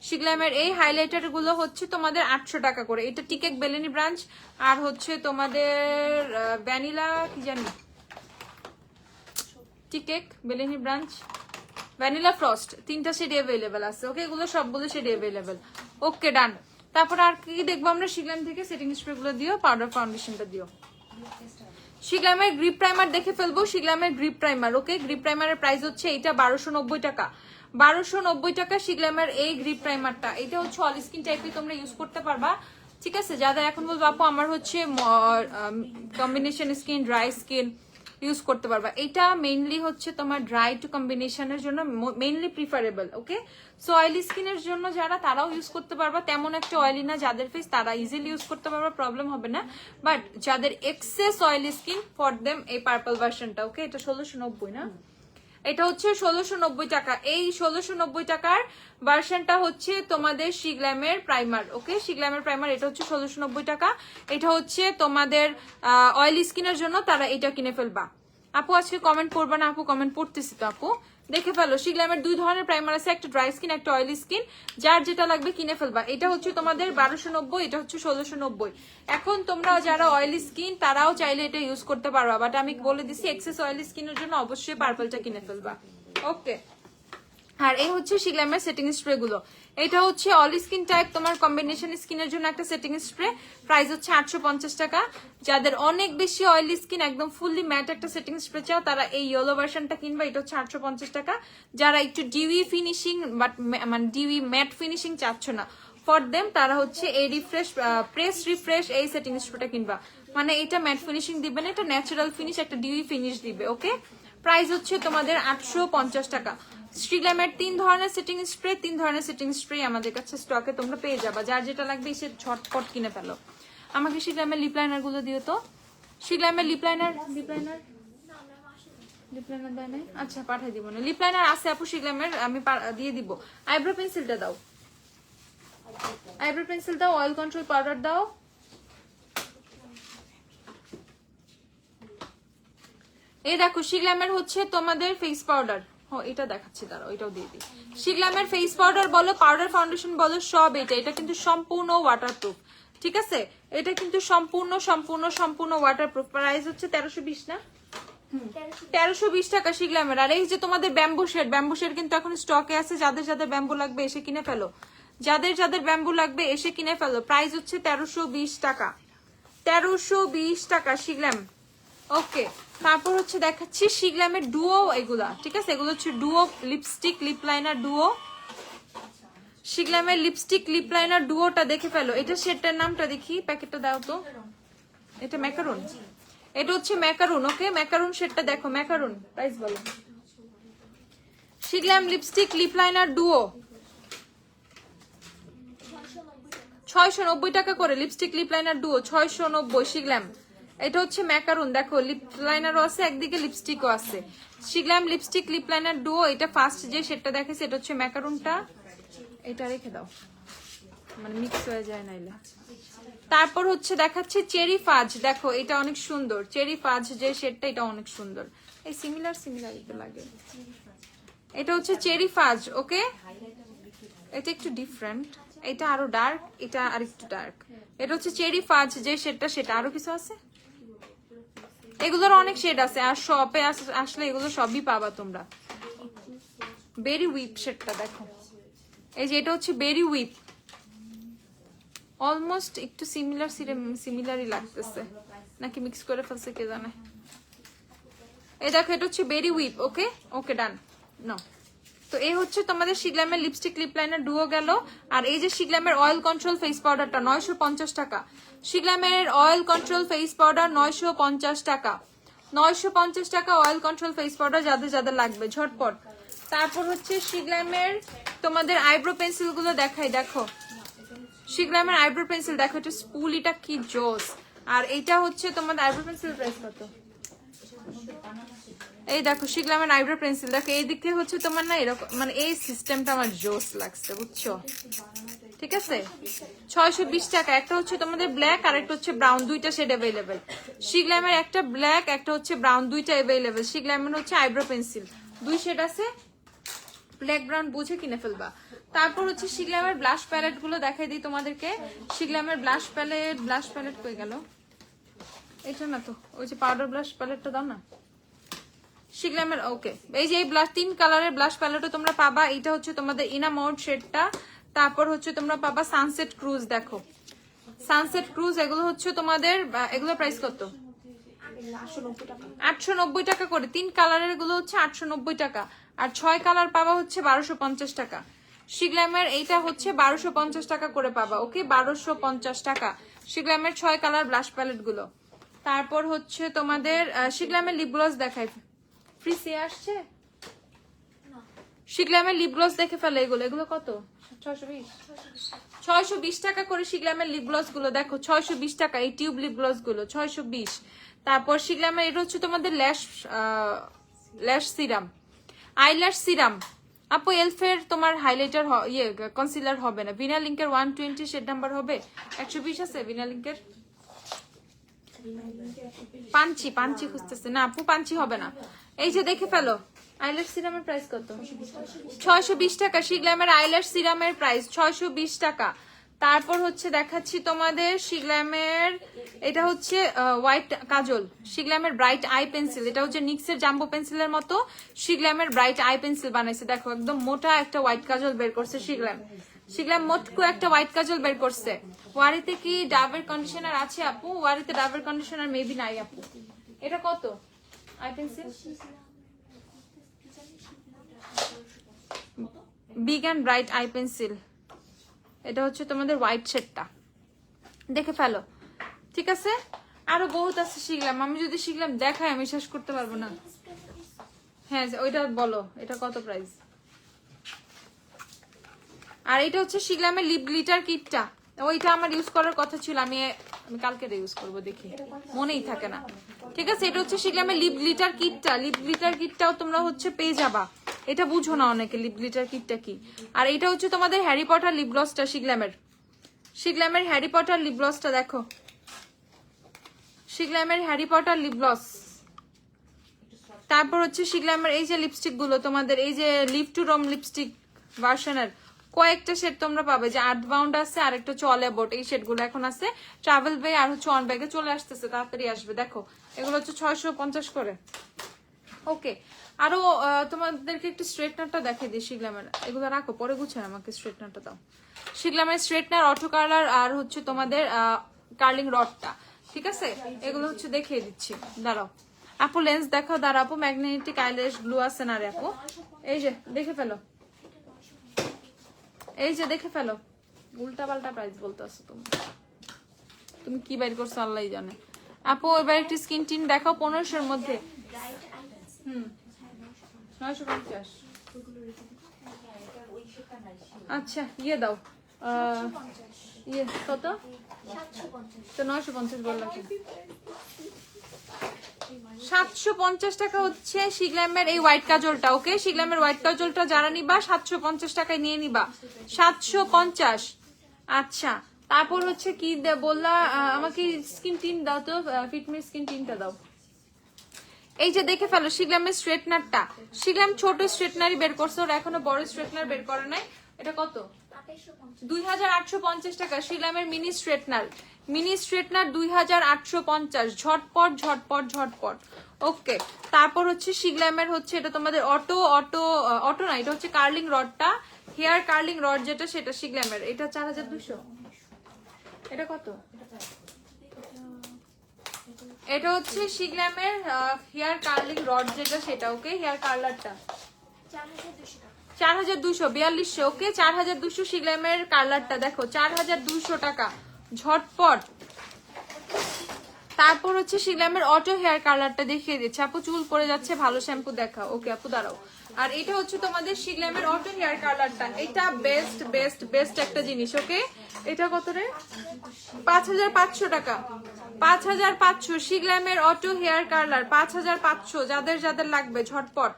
শিগলামের এই হাইলাইটার গুলো হচ্ছে তোমাদের 800 টাকা করে। এটা টিকেক বেলেনি ব্রাঞ্চ, আর হচ্ছে তোমাদের ভ্যানিলা কি জানি, টিকেক বেলেনি ব্রাঞ্চ, ভ্যানিলা ফ্রস্ট, 3টা শেড अवेलेबल আছে। ওকে, এগুলো সবগুলো শেড अवेलेबल। ওকে, ডান। তারপর আর কি দেখবো আমরা? শিগলাম থেকে সেটিং স্প্রে গুলো দিও, পাউডার ফাউন্ডেশনটা দিও। শিগলামের গ্রিপ প্রাইমার দেখে ফেলবো, শিগলামের গ্রিপ প্রাইমার। ওকে, গ্রিপ প্রাইমারের প্রাইস হচ্ছে এইটা 1290 টাকা, 1290 টাকা শিগলামের এই গ্রিপ প্রাইমারটা। এটা হচ্ছে অল স্কিন টাইপে তোমরা ইউজ করতে পারবা, ঠিক আছে? যাদের এখন বলবো আপু আমার হচ্ছে combination skin, dry skin, use করতে পারবা। এটা মেইনলি হচ্ছে তোমার ড্রাই টু কম্বিনেশনের জন্য মেইনলি প্রিফারেবল। ওকে, সো অয়েলি স্কিনের জন্য যারা, তারাও ইউজ করতে পারবা, তেমন একটা অয়েলি না যাদের ফেস, তারা ইজিলি ইউজ করতে পারবা, প্রবলেম হবে না। বাট যাদের excess oily skin, for them এই পার্পল ভার্সনটা। ওকে, এটা 1690 না, এটা হচ্ছে 1690 টাকা। এই 1690 টাকার ভার্সনটা হচ্ছে তোমাদের শিগলামের প্রাইমার। ওকে, শিগলামের প্রাইমার, এটা হচ্ছে 1690 টাকা। এটা হচ্ছে তোমাদের অয়েলি স্কিনের জন্য, তারা এটা কিনে ফেলবা। আপু আজকে কমেন্ট করবা না? আপু কমেন্ট পড়তেছি তো। আপু দেখে ফেলো, শিগলামের 2 ধরনের প্রাইমার আছে, একটা ড্রাই স্কিন, একটা অয়েলি স্কিন। যার যেটা লাগবে কিনে ফেলবা। এটা হচ্ছে তোমাদের 1290, এটা হচ্ছে 1690। এখন তোমরা যারা অয়েলি স্কিন, তারাও চাইলে এটা ইউজ করতে পারবা, বাট আমি বলে দিছি এক্সেস অয়েলি স্কিনের জন্য অবশ্যই পার্পলটা কিনে ফেলবা। ওকে, আর এই হচ্ছে শিগলামের সেটিং স্প্রে গুলো। এটা হচ্ছে অল স্কিন টাইপ, তোমার কম্বিনেশন স্কিনের জন্য একটা সেটিং স্প্রে, প্রাইস হচ্ছে 850 টাকা। যাদের অনেক বেশি অয়েলি স্কিন, একদম ফুললি ম্যাট একটা সেটিং স্প্রে চাও, তারা এই ইয়েলো ভার্সনটা কিনবা, এটা হচ্ছে 850 টাকা। যারা একটু ডিউই ফিনিশিং বাট মানে ডিউই ম্যাট ফিনিশিং চাচ্ছ না, ফর দেম তারা হচ্ছে এই রিফ্রেশ প্রেস রিফ্রেশ এই সেটিং স্প্রেটা কিনবা। মানে এটা ম্যাট ফিনিশিং দিবে না, এটা ন্যাচারাল ফিনিশ, একটা ডিউই ফিনিশ দিবে। ওকে, প্রাইস হচ্ছে তোমাদের 850 টাকা। শিগলামের 3 ধরনের সেটিং স্প্রে, 3 ধরনের সেটিং স্প্রে আমাদের কাছে স্টকে তোমরা পেয়ে যাবা। যার যেটা লাগবে সে ঝটপট কিনে ফেলো। আমাকে শিগলামের লিপ লাইনার গুলো দিও তো। শিগলামের লিপ লাইনার দেয় নাই? আচ্ছা, পাঠাই দিব না। লিপ লাইনার আছে আপু শিগলামের, আমি দিয়ে দিব। আইব্রো পেন্সিলটা দাও, আইব্রো পেন্সিল দাও, অয়েল কন্ট্রোল পাউডার দাও। এই দেখো শিগলামের হচ্ছে তোমাদের ফেস পাউডার, এটা দেখাচ্ছি, দাঁড়াও এটাও দিয়ে দিই। শিগলামের ফেস পাউডার বলো, পাউডার ফাউন্ডেশন বলো, সব এটা কিন্তু সম্পূর্ণ ওয়াটারপ্রুফ, ঠিক আছে? এটা কিন্তু সম্পূর্ণ ওয়াটারপ্রুফ। প্রাইস হচ্ছে 1320 না, 1320 টাকা শিগলামের। আর এই যে তোমাদের ব্যাম্বু শেড কিন্তু এখন স্টকে আছে। যাদের যাদের ব্যাম্বু লাগবে এসে কিনে ফেলো, যাদের যাদের ব্যাম্বু লাগবে এসে কিনে ফেলো। প্রাইস হচ্ছে 1320 টাকা, 1320 টাকা শিগলাম। ওকে, তারপর হচ্ছে দেখাচ্ছি শিগলামের ডুও, এগুলা ঠিক আছে, এগুলো হচ্ছে duo lipstick lip liner duo. শিগলামের লিপস্টিক লিপ লাইনার ডুওটা দেখে ফেলো। এটা শেডটার নামটা দেখি, প্যাকেটটা দাও তো। এটা ম্যাকারুন, এটা হচ্ছে ম্যাকারুন। ওকে, ম্যাকারুন শেডটা দেখো, ম্যাকারুন। প্রাইস বলো। Sheglam lipstick lip liner duo 690 টাকা করে। Lipstick lip liner duo 690 Sheglam. এটা হচ্ছে ম্যাকারুন, দেখো লিপ লাইনারও আছে একদিকে, লিপস্টিকও আছে। শিগলাম লিপস্টিক লিপ লাইনার ডুও, এটা ফার্স্ট যে শেডটা দেখেছে এটা হচ্ছে ম্যাকারুনটা। এটা রেখে দাও, মানে মিক্স হয়ে যায় নাইলে। তারপর হচ্ছে দেখাচ্ছি চেরি ফাজ, দেখো এটা অনেক সুন্দর। চেরি ফাজ যে শেডটা, এটা অনেক সুন্দর। এই সিমিলার লাগে। এটা হচ্ছে চেরি ফাজ। ওকে, এটা একটু ডিফারেন্ট, এটা আরো ডার্ক, এটা আর একটু ডার্ক। এটা হচ্ছে চেরি ফাজ যে শেডটা, সেটা আরো কিছু আছে। এগুলোর অনেক শেড আছে, আর শপে আসলে এগুলো সবই পাবা তোমরা। বেরি উইপ শেডটা দেখো, এই যে এটা হচ্ছে বেরি উইপ, অলমোস্ট একটু সিমিলারই লাগতেছে, নাকি মিক্স করে ফেলছে কে জানে। এই দেখো এটা হচ্ছে বেরি উইপ। ওকে ওকে, ডান। নো, তো এই হচ্ছে তোমাদের শিগলামের লিপস্টিক লিপ লাইনার ডুও গেল। আর এই যে শিগলামের অয়েল কন্ট্রোল ফেস পাউডারটা 950 টাকা। শিগলামের অয়েল কন্ট্রোল ফেস পাউডার 950 টাকা। 950 টাকা অয়েল কন্ট্রোল ফেস পাউডার, যাদের যাদের লাগবে ঝটপট। তারপর হচ্ছে শিগলামের তোমাদের আইব্রো পেন্সিল গুলো দেখাই, দেখো শিগলামের আইব্রো পেন্সিল দেখো, এটা স্পুলিটা কি জোস। আর এইটা হচ্ছে তোমাদের আইব্রো পেন্সিল প্রাইস কত? এই দেখো শিগলামের আইব্রো পেন্সিল দেখো, এই দিক থেকে হচ্ছে তোমার না এরকম, মানে এই সিস্টেমটা আমার জোস লাগছে, বুঝছো? ঠিক আছে, 620 টাকা। একটা হচ্ছে তোমাদের ব্ল্যাক আর একটা হচ্ছে ব্রাউন, দুইটা শেড অ্যাভেলেবেল। শিগলামের একটা ব্ল্যাক, একটা হচ্ছে ব্রাউন, দুইটা অ্যাভেলেবেল। শিগলামের হচ্ছে আইব্রো পেন্সিল, দুই শেড আছে, ব্ল্যাক ব্রাউন বুঝে কিনে ফেলবা। তারপর হচ্ছে শিগলামের ব্লাশ প্যালেট গুলো দেখাই দিই তোমাদেরকে। শিগলামের ব্লাশ প্যালেট কই গেল? এটা না তো, ওই যে পাউডার ব্লাশ প্যালেটটা দাও না শিগলামের। ওকে, এই যে এই ব্লাশ 3 কালারের ব্লাশ প্যালেটও তোমরা পাবা। এটা হচ্ছে তোমাদের ইনামাউড শেডটা। তারপর হচ্ছে তোমরা পাবা সানসেট ক্রুজ, দেখো সানসেট ক্রুজ, এগুলো হচ্ছে তোমাদের, এগুলো প্রাইস কত? 890 টাকা করে। 3 কালারের গুলো হচ্ছে 890 টাকা, আর 6 কালার পাবা হচ্ছে 1250 টাকা। শিগলামের এইটা হচ্ছে 1250 টাকা করে পাবা। ওকে, 1250 টাকা শিগলামের 6 কালার ব্লাশ প্যালেট গুলো। তারপর হচ্ছে তোমাদের শিগলামের লিপ গ্লস দেখাই, ফ্রি সে আসছে। শিগলামের লিপ গ্লস দেখে ফেলে, এগুলো কত? 620 টাকা করে শিগলামের লিপ গ্লস গুলো, দেখো 620 টাকা। এই টিউব লিপ গ্লস গুলো 620। তারপর শিগলামের এটা হচ্ছে তোমাদের ল্যাশ সিরাম, আইল্যাশ সিরাম। আপু এলফের তোমার হাইলাইটার কনসিলার হবে না, ভিনা লিঙ্কের 120 শেড নাম্বার হবে। 120 আছে ভিনা লিঙ্কের। পাঞ্চি খুঁজতেছে না আপু, পাঞ্চি হবে না। এই যে দেখে ফেলো, আইল্যাশ সিরামের প্রাইস কত? 620 টাকা। শিগলামের আইল্যাশ সিরামের প্রাইস 620 টাকা। তারপর হচ্ছে দেখাচ্ছি তোমাদের শিগলামের, এটা হচ্ছে হোয়াইট কাজল, শিগলামের ব্রাইট আই পেন্সিল। এটা হচ্ছে নিক্সের জাম্বো পেন্সিলের মতো শিগলামের ব্রাইট আই পেন্সিল বানাইছে। দেখো একদম মোটা একটা হোয়াইট কাজল বের করছে শিগলাম মোটকো একটা হোয়াইট কাজল বের করছে। ওয়ারিতে কি ডাবের কন্ডিশনার আছে আপু? ওয়ারিতে ডাবের কন্ডিশনার মেবি নাই আপু। এটা কত I pencil? Big and bright eye pencil, এটা হচ্ছে তোমাদের হোয়াইট শেডটা, দেখে ফেলো। ঠিক আছে, আরো বহুত আছে শিগলাম, আমি যদি শিগলাম দেখাই আমি শেষ করতে পারবো না। হ্যাঁ ওইটা বলো, এটা কত প্রাইস? আর এটা হচ্ছে শিগলামের লিপ গ্লিটার কিটটা, ওইটা আমার ইউজ করার কথা ছিল, আমি কালকে ইউজ করবো, দেখি মনেই থাকে না। ঠিক আছে, এটা হচ্ছে শিগলামের লিপ গ্লিটার কিটটা। লিপ গ্লিটার কিটটাও তোমরা হচ্ছে পেয়ে যাবা, এটা বুঝো না অনেকে লিপ গ্লিটার কিটটা কি। আর এটা হচ্ছে তোমাদের হ্যারি পটার লিপ গ্লসটা, শিগলামের হ্যারি পটার লিপ গ্লসটা দেখো, শিগলামের হ্যারি পটার লিপ গ্লস। তারপর হচ্ছে শিগলামের এই যে লিপস্টিক গুলো তোমাদের, এই যে লিপ টু রোম লিপস্টিক ভার্সনের কয়েকটা শেড তোমরা পাবে, যে 8 বাউন্ড আছে, আর একটা হচ্ছে অল অ্যাবাউট। এই শেড গুলো এখন আছে ট্রাভেল ব্যাগ আর হচ্ছে অন ব্যাগে চলে আসতেছে, তাড়াতাড়ি আসবে। দেখো এগুলো হচ্ছে 650 করে। ওকে, আরো তোমাদেরকে একটু স্ট্রেটনারটা দেখাই দিই শিগলামের। এগুলো রাখো, পরে গুছায় আমাকে স্ট্রেটনারটা দাও। শিগলামের স্ট্রেটনার, অটো কালার, আর হচ্ছে তোমাদের কার্লিং রডটা। ঠিক আছে, এগুলো হচ্ছে দেখিয়ে দিচ্ছি। দাঁড়াও আপু লেন্স দেখাও, দাঁড়াও আপু ম্যাগনেটিক আইল্যাশ গ্লু আছে না রে আপু, এই যে দেখে ফেলো, এই যে দেখে ফেলো। উল্টা পাল্টা প্রাইস বলতেছো তুমি কি বাইর করছো আল্লাহ জানে। আপু এবার একটি স্কিন টিন দেখাও 1500-র মধ্যে। 950। আচ্ছা ইয়ে দাও, ইয়ে কত, তো 950 বললাম। 750 টাকা হচ্ছে শিগ্ল্যামের এই হোয়াইট কাজলটা। ওকে, শিগ্ল্যামের হোয়াইট কাজলটা যারা নিবা 750 টাকায় নিয়ে নিবা, 750। আচ্ছা তারপর হচ্ছে কি বললা, আমাকে স্কিন টিন দাও তো, ফিটমি স্কিন টিনটা দাও। এই যে দেখে ফেলো শিগ্ল্যামের স্ট্রেটনারটা, শিগ্ল্যাম ছোট স্ট্রেটনারই বের করছে, ওরা এখনো বড় স্ট্রেটনার বের করে নাই। এটা কত, 2850 টাকা শিগ্ল্যামের মিনি স্ট্রেটনার, মিনি স্ট্রেটনার 2850, ঝটপট ঝটপট ঝটপট। ওকে, তারপর হচ্ছে শিগ্ল্যামের হচ্ছে এটা তোমাদের অটো অটো অটো না, এটা হচ্ছে কার্লিং রডটা, হেয়ার কার্লিং রড যেটা সেটা শিগ্ল্যামের, এটা 4200। এটা কত, এটা হচ্ছে শিগ্ল্যামের হেয়ার কার্লিং রড যেটা সেটা। ওকে, হেয়ার কার্লারটা 4200, 4200। ওকে, 4200 শিগ্ল্যামের কার্লারটা দেখো, 4200 টাকা, ঝটপট। তারপর হচ্ছে শিগ্ল্যামের অটো হেয়ার কালারটা দেখিয়ে দিচ্ছে। আপু চুল পড়ে যাচ্ছে, ভালো শ্যাম্পু দেখাও। ওকে আপু দাঁড়াও। আর এটা হচ্ছে তোমাদের শিগ্ল্যামের অটো হেয়ার কালারটা, এটা বেস্ট বেস্ট বেস্ট একটা জিনিস। ওকে, এটা কত রে, 5500 টাকা, 5500 শিগ্ল্যামের অটো হেয়ার কালার, 5500। যাদের যাদের লাগবে ঝটপট,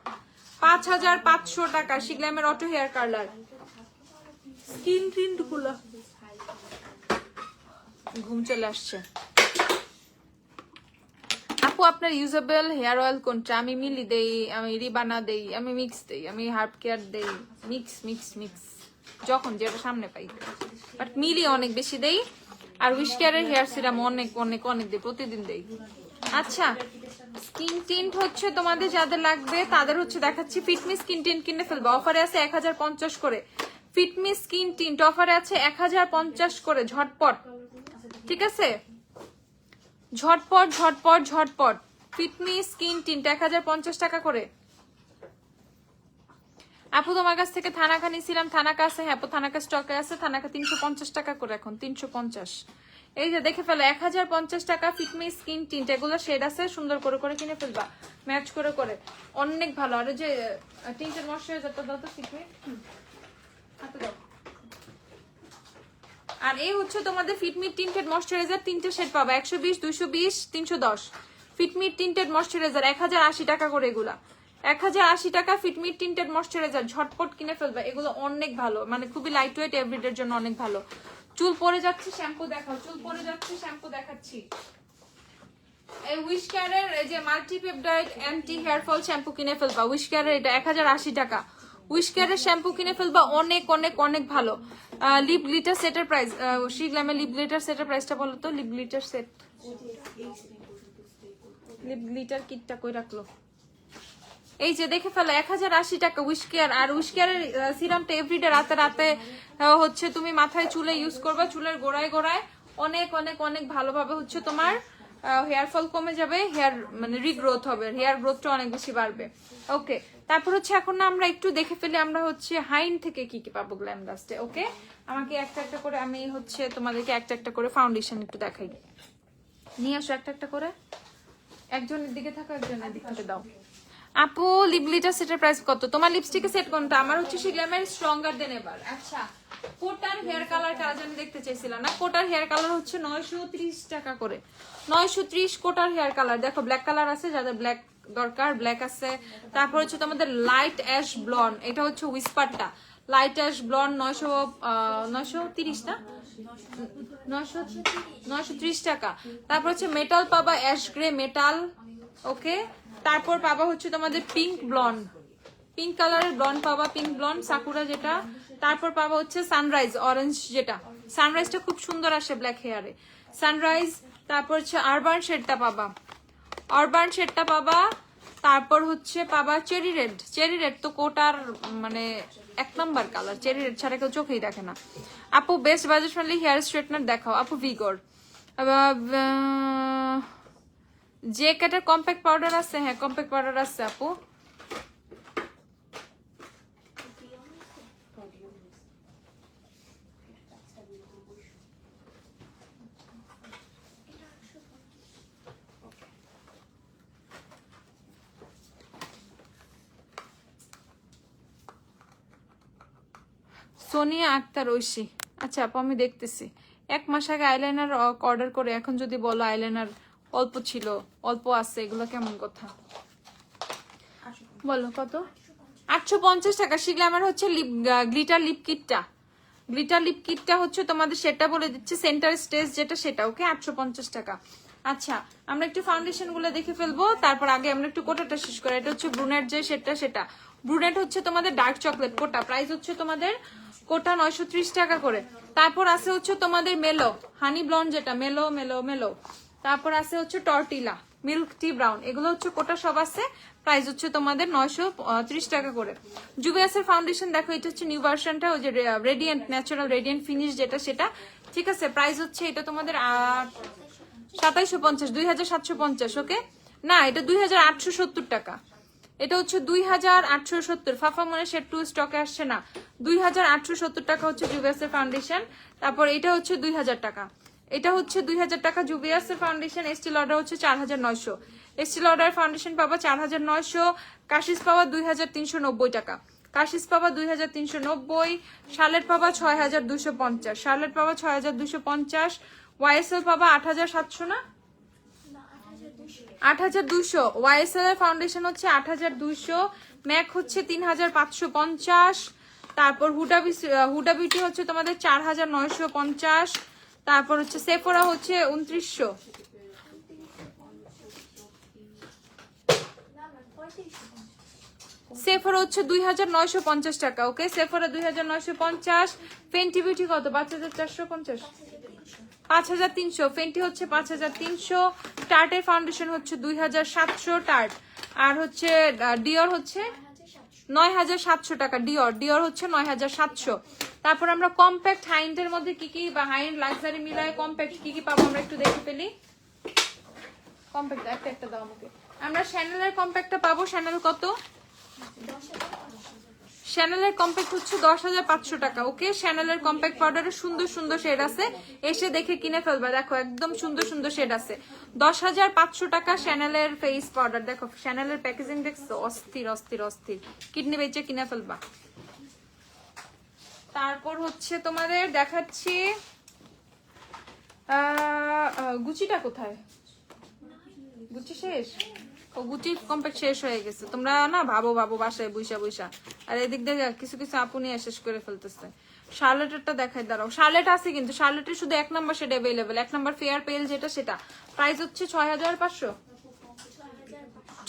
5500 টাকা শিগ্ল্যামের auto hair colour. Skin tint গুলো ঘুম চলে আসছে। আপু আপনার ইউজেবল হেয়ার অয়েল কোনটা? আমি মিলি দেই, আমি রিবানা দেই, আমি মিক্স দেই, আমি হার্ব কেয়ার দেই, মিক্স মিক্স মিক্স যখন যেটা সামনে পাই, বাট মিলি অনেক বেশি দেই। আর উইশ কেয়ারের হেয়ার সিরাম অনেক অনেক অনেক দেই, প্রতিদিন দেই। আচ্ছা স্কিন টিন্ট হচ্ছে তোমাদের যাদের লাগবে তাদের হচ্ছে দেখাচ্ছি, ফিটমি স্কিন টিন্ট কিনে ফেলবে, অফারে আছে 1050 করে। ফিটমি স্কিন টিন্ট অফারে আছে 1050 করে, ঝটপট। ঠিক আছে, ঝটপট ঝটপট ঝটপট। ফিটমি স্কিন টিন্ট 1050 টাকা করে। আপু তোমার কাছ থেকে থানাকা নিয়েছিলাম, থানাকা আছে? হ্যাঁ আপু থানাকা স্টকে আছে, থানাকা 350 টাকা করে এখন, 350। এই যে দেখে ফেলো 1050 টাকা ফিটমি স্কিন টিন্ট, এগুলো শেড আছে, সুন্দর করে করে কিনে ফেলবা, ম্যাচ করে করে, অনেক ভালো। আর যে টিন্টের ময়শ্চারাইজারটা দাও তো ফিটমি, হাতে দাও। আর এই হচ্ছে তোমাদের ফিটমি টিন্টেড ময়শ্চারাইজার, তিনটে শেড পাবা, 120, 220, 310। ফিটমি টিন্টেড ময়শ্চারাইজার 1080 টাকা করে, এগুলা 1080 টাকা ফিটমি টিন্টেড ময়শ্চারাইজার, ঝটপট কিনে ফেলবে, এগুলো অনেক ভালো, মানে খুবই লাইট ওয়েট, এভরিডের জন্য অনেক ভালো। চুল পড়ে যাচ্ছে শ্যাম্পু দেখাও, চুল পড়ে যাচ্ছে শ্যাম্পু দেখাচ্ছি। এই উইশ কেয়ারের এই যে multi peptide anti hair fall shampoo কিনে ফেলবা, উইশ কেয়ারের এটা 1080 টাকা। উইশ কেয়ারের শ্যাম্পু কিনে ফেলবা, অনেক অনেক অনেক ভালো। লিপ গ্লিটার সেটের প্রাইস, শিগ্ল্যামের লিপ গ্লিটার সেটের প্রাইসটা বলো তো, lip glitter set, lip glitter কিটটা কই রাখলো? এই যে দেখে ফেলো 1080 টাকা উইশ কেয়ার। আর উইশ কেয়ারের সিরামটা এভরিডে রাতে রাতে হচ্ছে তুমি মাথায় চুলে ইউজ করবা, চুলের গোড়ায় গোড়ায় অনেক অনেক অনেক ভালোভাবে হচ্ছে তোমার হেয়ার ফল কমে যাবে, হেয়ার মানে রিগ্রোথ হবে, হেয়ার গ্রোথটা অনেক বেশি বাড়বে। ওকে, তারপর হচ্ছে এখন না আমরা একটু দেখে ফেলি আমরা হচ্ছে হাইন থেকে কি কি পাবো গ্ল্যাম ডাস্টে। ওকে, আমাকে একটা একটা করে, আমি হচ্ছে তোমাদেরকে একটা একটা করে ফাউন্ডেশন একটু দেখাই, নিয়ে আসো একটা একটা করে, একজনের দিকে থাকো একজনের দিক থেকে দাও। আপু লিপ গ্লিটার সেটের প্রাইস কত? তোমার লিপস্টিকের সেট কোনটা? আমার হচ্ছে শিগ্ল্যামের স্ট্রঙ্গার দেন এবার। আচ্ছা কোটার হেয়ার কালার কারা জানি দেখতে চাইছিলাম না, কোটার হেয়ার কালার হচ্ছে 930 টাকা করে, 930 কোটার হেয়ার কালার। দেখো ব্ল্যাক কালার আছে, যাদের ব্ল্যাক দরকার ব্ল্যাক আছে। তারপর হচ্ছে তোমাদের লাইট অ্যাশ ব্লন্ড, এটা হচ্ছে উইসপারটা, লাইট অ্যাশ ব্লন্ড 930 না 930 টাকা। তারপর হচ্ছে মেটাল পাবা, অ্যাশ গ্রে মেটাল। ওকে, তারপর পাবা হচ্ছে তোমাদের পিঙ্ক ব্লন্ড, পিঙ্ক কালারের ব্লন্ড পাবা, পিঙ্ক ব্লন্ড সাকুরা যেটা। তারপর পাবা হচ্ছে সানরাইজ অরেঞ্জ, যেটা সানরাইজটা খুব সুন্দর আসে ব্ল্যাক হেয়ারে, সানরাইজ। তারপর হচ্ছে আরবান শেডটা পাবা, আরবান শেডটা পাবা। তারপর হচ্ছে পাবা চেরি রেড, চেরি রেড তো কোটার মানে 1 নাম্বার কালার, চেরি রেড ছাড়া কেউ চোখেই দেখে না। আপু best budget friendly hair straightener দেখাও। আপু ভিগর, যে ক্যাটের কম্প্যাক্ট পাউডার আছে, হ্যাঁ কম্প্যাক্ট পাউডার আছে আপু। সোনিয়া আক্তার ঐশী, আচ্ছা আপু আমি দেখতেছি। 1 মাস আগে আইলাইনার অর্ডার করে এখন যদি বলো আইলাইনার অল্প ছিল, অল্প আছে, এগুলো কেমন কথা বলো? কত? 850 টাকা। শিগ্লামের হচ্ছে লিপ গ্লিটার লিপ কিটটা, গ্লিটার লিপ কিটটা হচ্ছে তোমাদের সেটা বলে দিচ্ছে, সেন্টার স্টেজ যেটা সেটা, ওকে 850 টাকা। আচ্ছা আমরা একটু ফাউন্ডেশন গুলো দেখে ফেলবো, তারপর আগে আমরা একটু কোটাটা শেষ করি। এটা হচ্ছে ব্রুনেট যে সেটা ব্রুনেট হচ্ছে তোমাদের ডার্ক চকলেট কোটা, প্রাইস হচ্ছে তোমাদের কোটা 930 টাকা করে। তারপর আছে হচ্ছে তোমাদের মেলো হানি ব্লন্ড যেটা মেলো মেলো মেলো, তারপর আছে হচ্ছে টর্টিলা মিল্ক টি ব্রাউন, এগুলো হচ্ছে কোটা সব আছে, প্রাইস হচ্ছে তোমাদের 930 টাকা করে। জুভিয়াসের ফাউন্ডেশন দেখো, এটা হচ্ছে নিউ ভার্সনটা, ওই যে রেডিয়েন্ট ন্যাচারাল রেডিয়েন্ট ফিনিশ যেটা সেটা, ঠিক আছে। প্রাইস হচ্ছে এটা তোমাদের 2750, 2750, ওকে না এটা 2870 টাকা, এটা হচ্ছে 2870। ফাফা মনে সেট টু স্টকে আসছে না, 2870 টাকা হচ্ছে জুভিয়াসের ফাউন্ডেশন। তারপর এটা হচ্ছে 2000 টাকা, এটা হচ্ছে 2000 টাকা জুভিয়াসের ফাউন্ডেশন। স্টিল অর্ডার হচ্ছে 4900, স্টিল অর্ডার ফাউন্ডেশন পাবা 4900। কাশিস পাওয়া 2390 টাকা, কাশিস পাবা 2390। শার্লেট পাবা 6250, শার্লেট পাবা 6250। ওয়াইএসএল পাবা 8700 না 8200। ওয়াইএসএল এর ফাউন্ডেশন হচ্ছে 8200। ম্যাক হচ্ছে 3550। তারপর হুডা বিউটি হচ্ছে তোমাদের 4950। তারপর হচ্ছে সেফোরা হচ্ছে 2900। সেফোরা হচ্ছে 2950 টাকা, ওকে সেফোরা 2950। ফেন্টি বিউটি কত? 5450, 5300। ফেন্টি হচ্ছে 5300। টার্টের ফাউন্ডেশন হচ্ছে 2700 টার্ট। আর হচ্ছে ডিওর হচ্ছে 9700 টাকা, ডিওর হচ্ছে 9700। তারপর আমরা কম্প্যাক্ট হাইন্ডের মধ্যে কি কি বা হাইন্ড লাক্সারি মিলায় কম্প্যাক্ট কি কি পাবো আমরা একটু দেখে ফেলি। কম্প্যাক্ট একটা দাও আমাকে। আমরা শ্যানেলের কম্প্যাক্টটা পাবো, শ্যানেল কত? শ্যানেলের কম্প্যাক্ট হচ্ছে 10500 টাকা, ওকে। শ্যানেলের কম্প্যাক্ট পাউডারের সুন্দর সুন্দর শেড আছে, এসে দেখে কিনে ফেলবা। দেখো একদম সুন্দর সুন্দর শেড আছে, 10500 টাকা শ্যানেলের ফেস পাউডার। দেখো শ্যানেলের প্যাকেজিং দেখছো, অস্থির অস্থির অস্থির, কিডনি বেচে কিনে ফেলবা। তারপর হচ্ছে তোমাদের দেখাচ্ছি গুচিটা কোথায়? গুচি শেষ, ও গুচি কম্প্যাক্ট শেষ হয়ে গেছে। তোমরা না ভাবো বাসায় বইসা, আর এদিক দিয়ে কিছু কিছু আপু নিয়ে শেষ করে ফেলতেছে। শার্লেটেরটা দেখাই দাঁড়াও, শার্লেট আছে কিন্তু শার্লেটের শুধু 1 নম্বর শেড অ্যাভেলেবেল, 1 নম্বর ফেয়ার পেল যেটা সেটা। প্রাইস হচ্ছে 6500,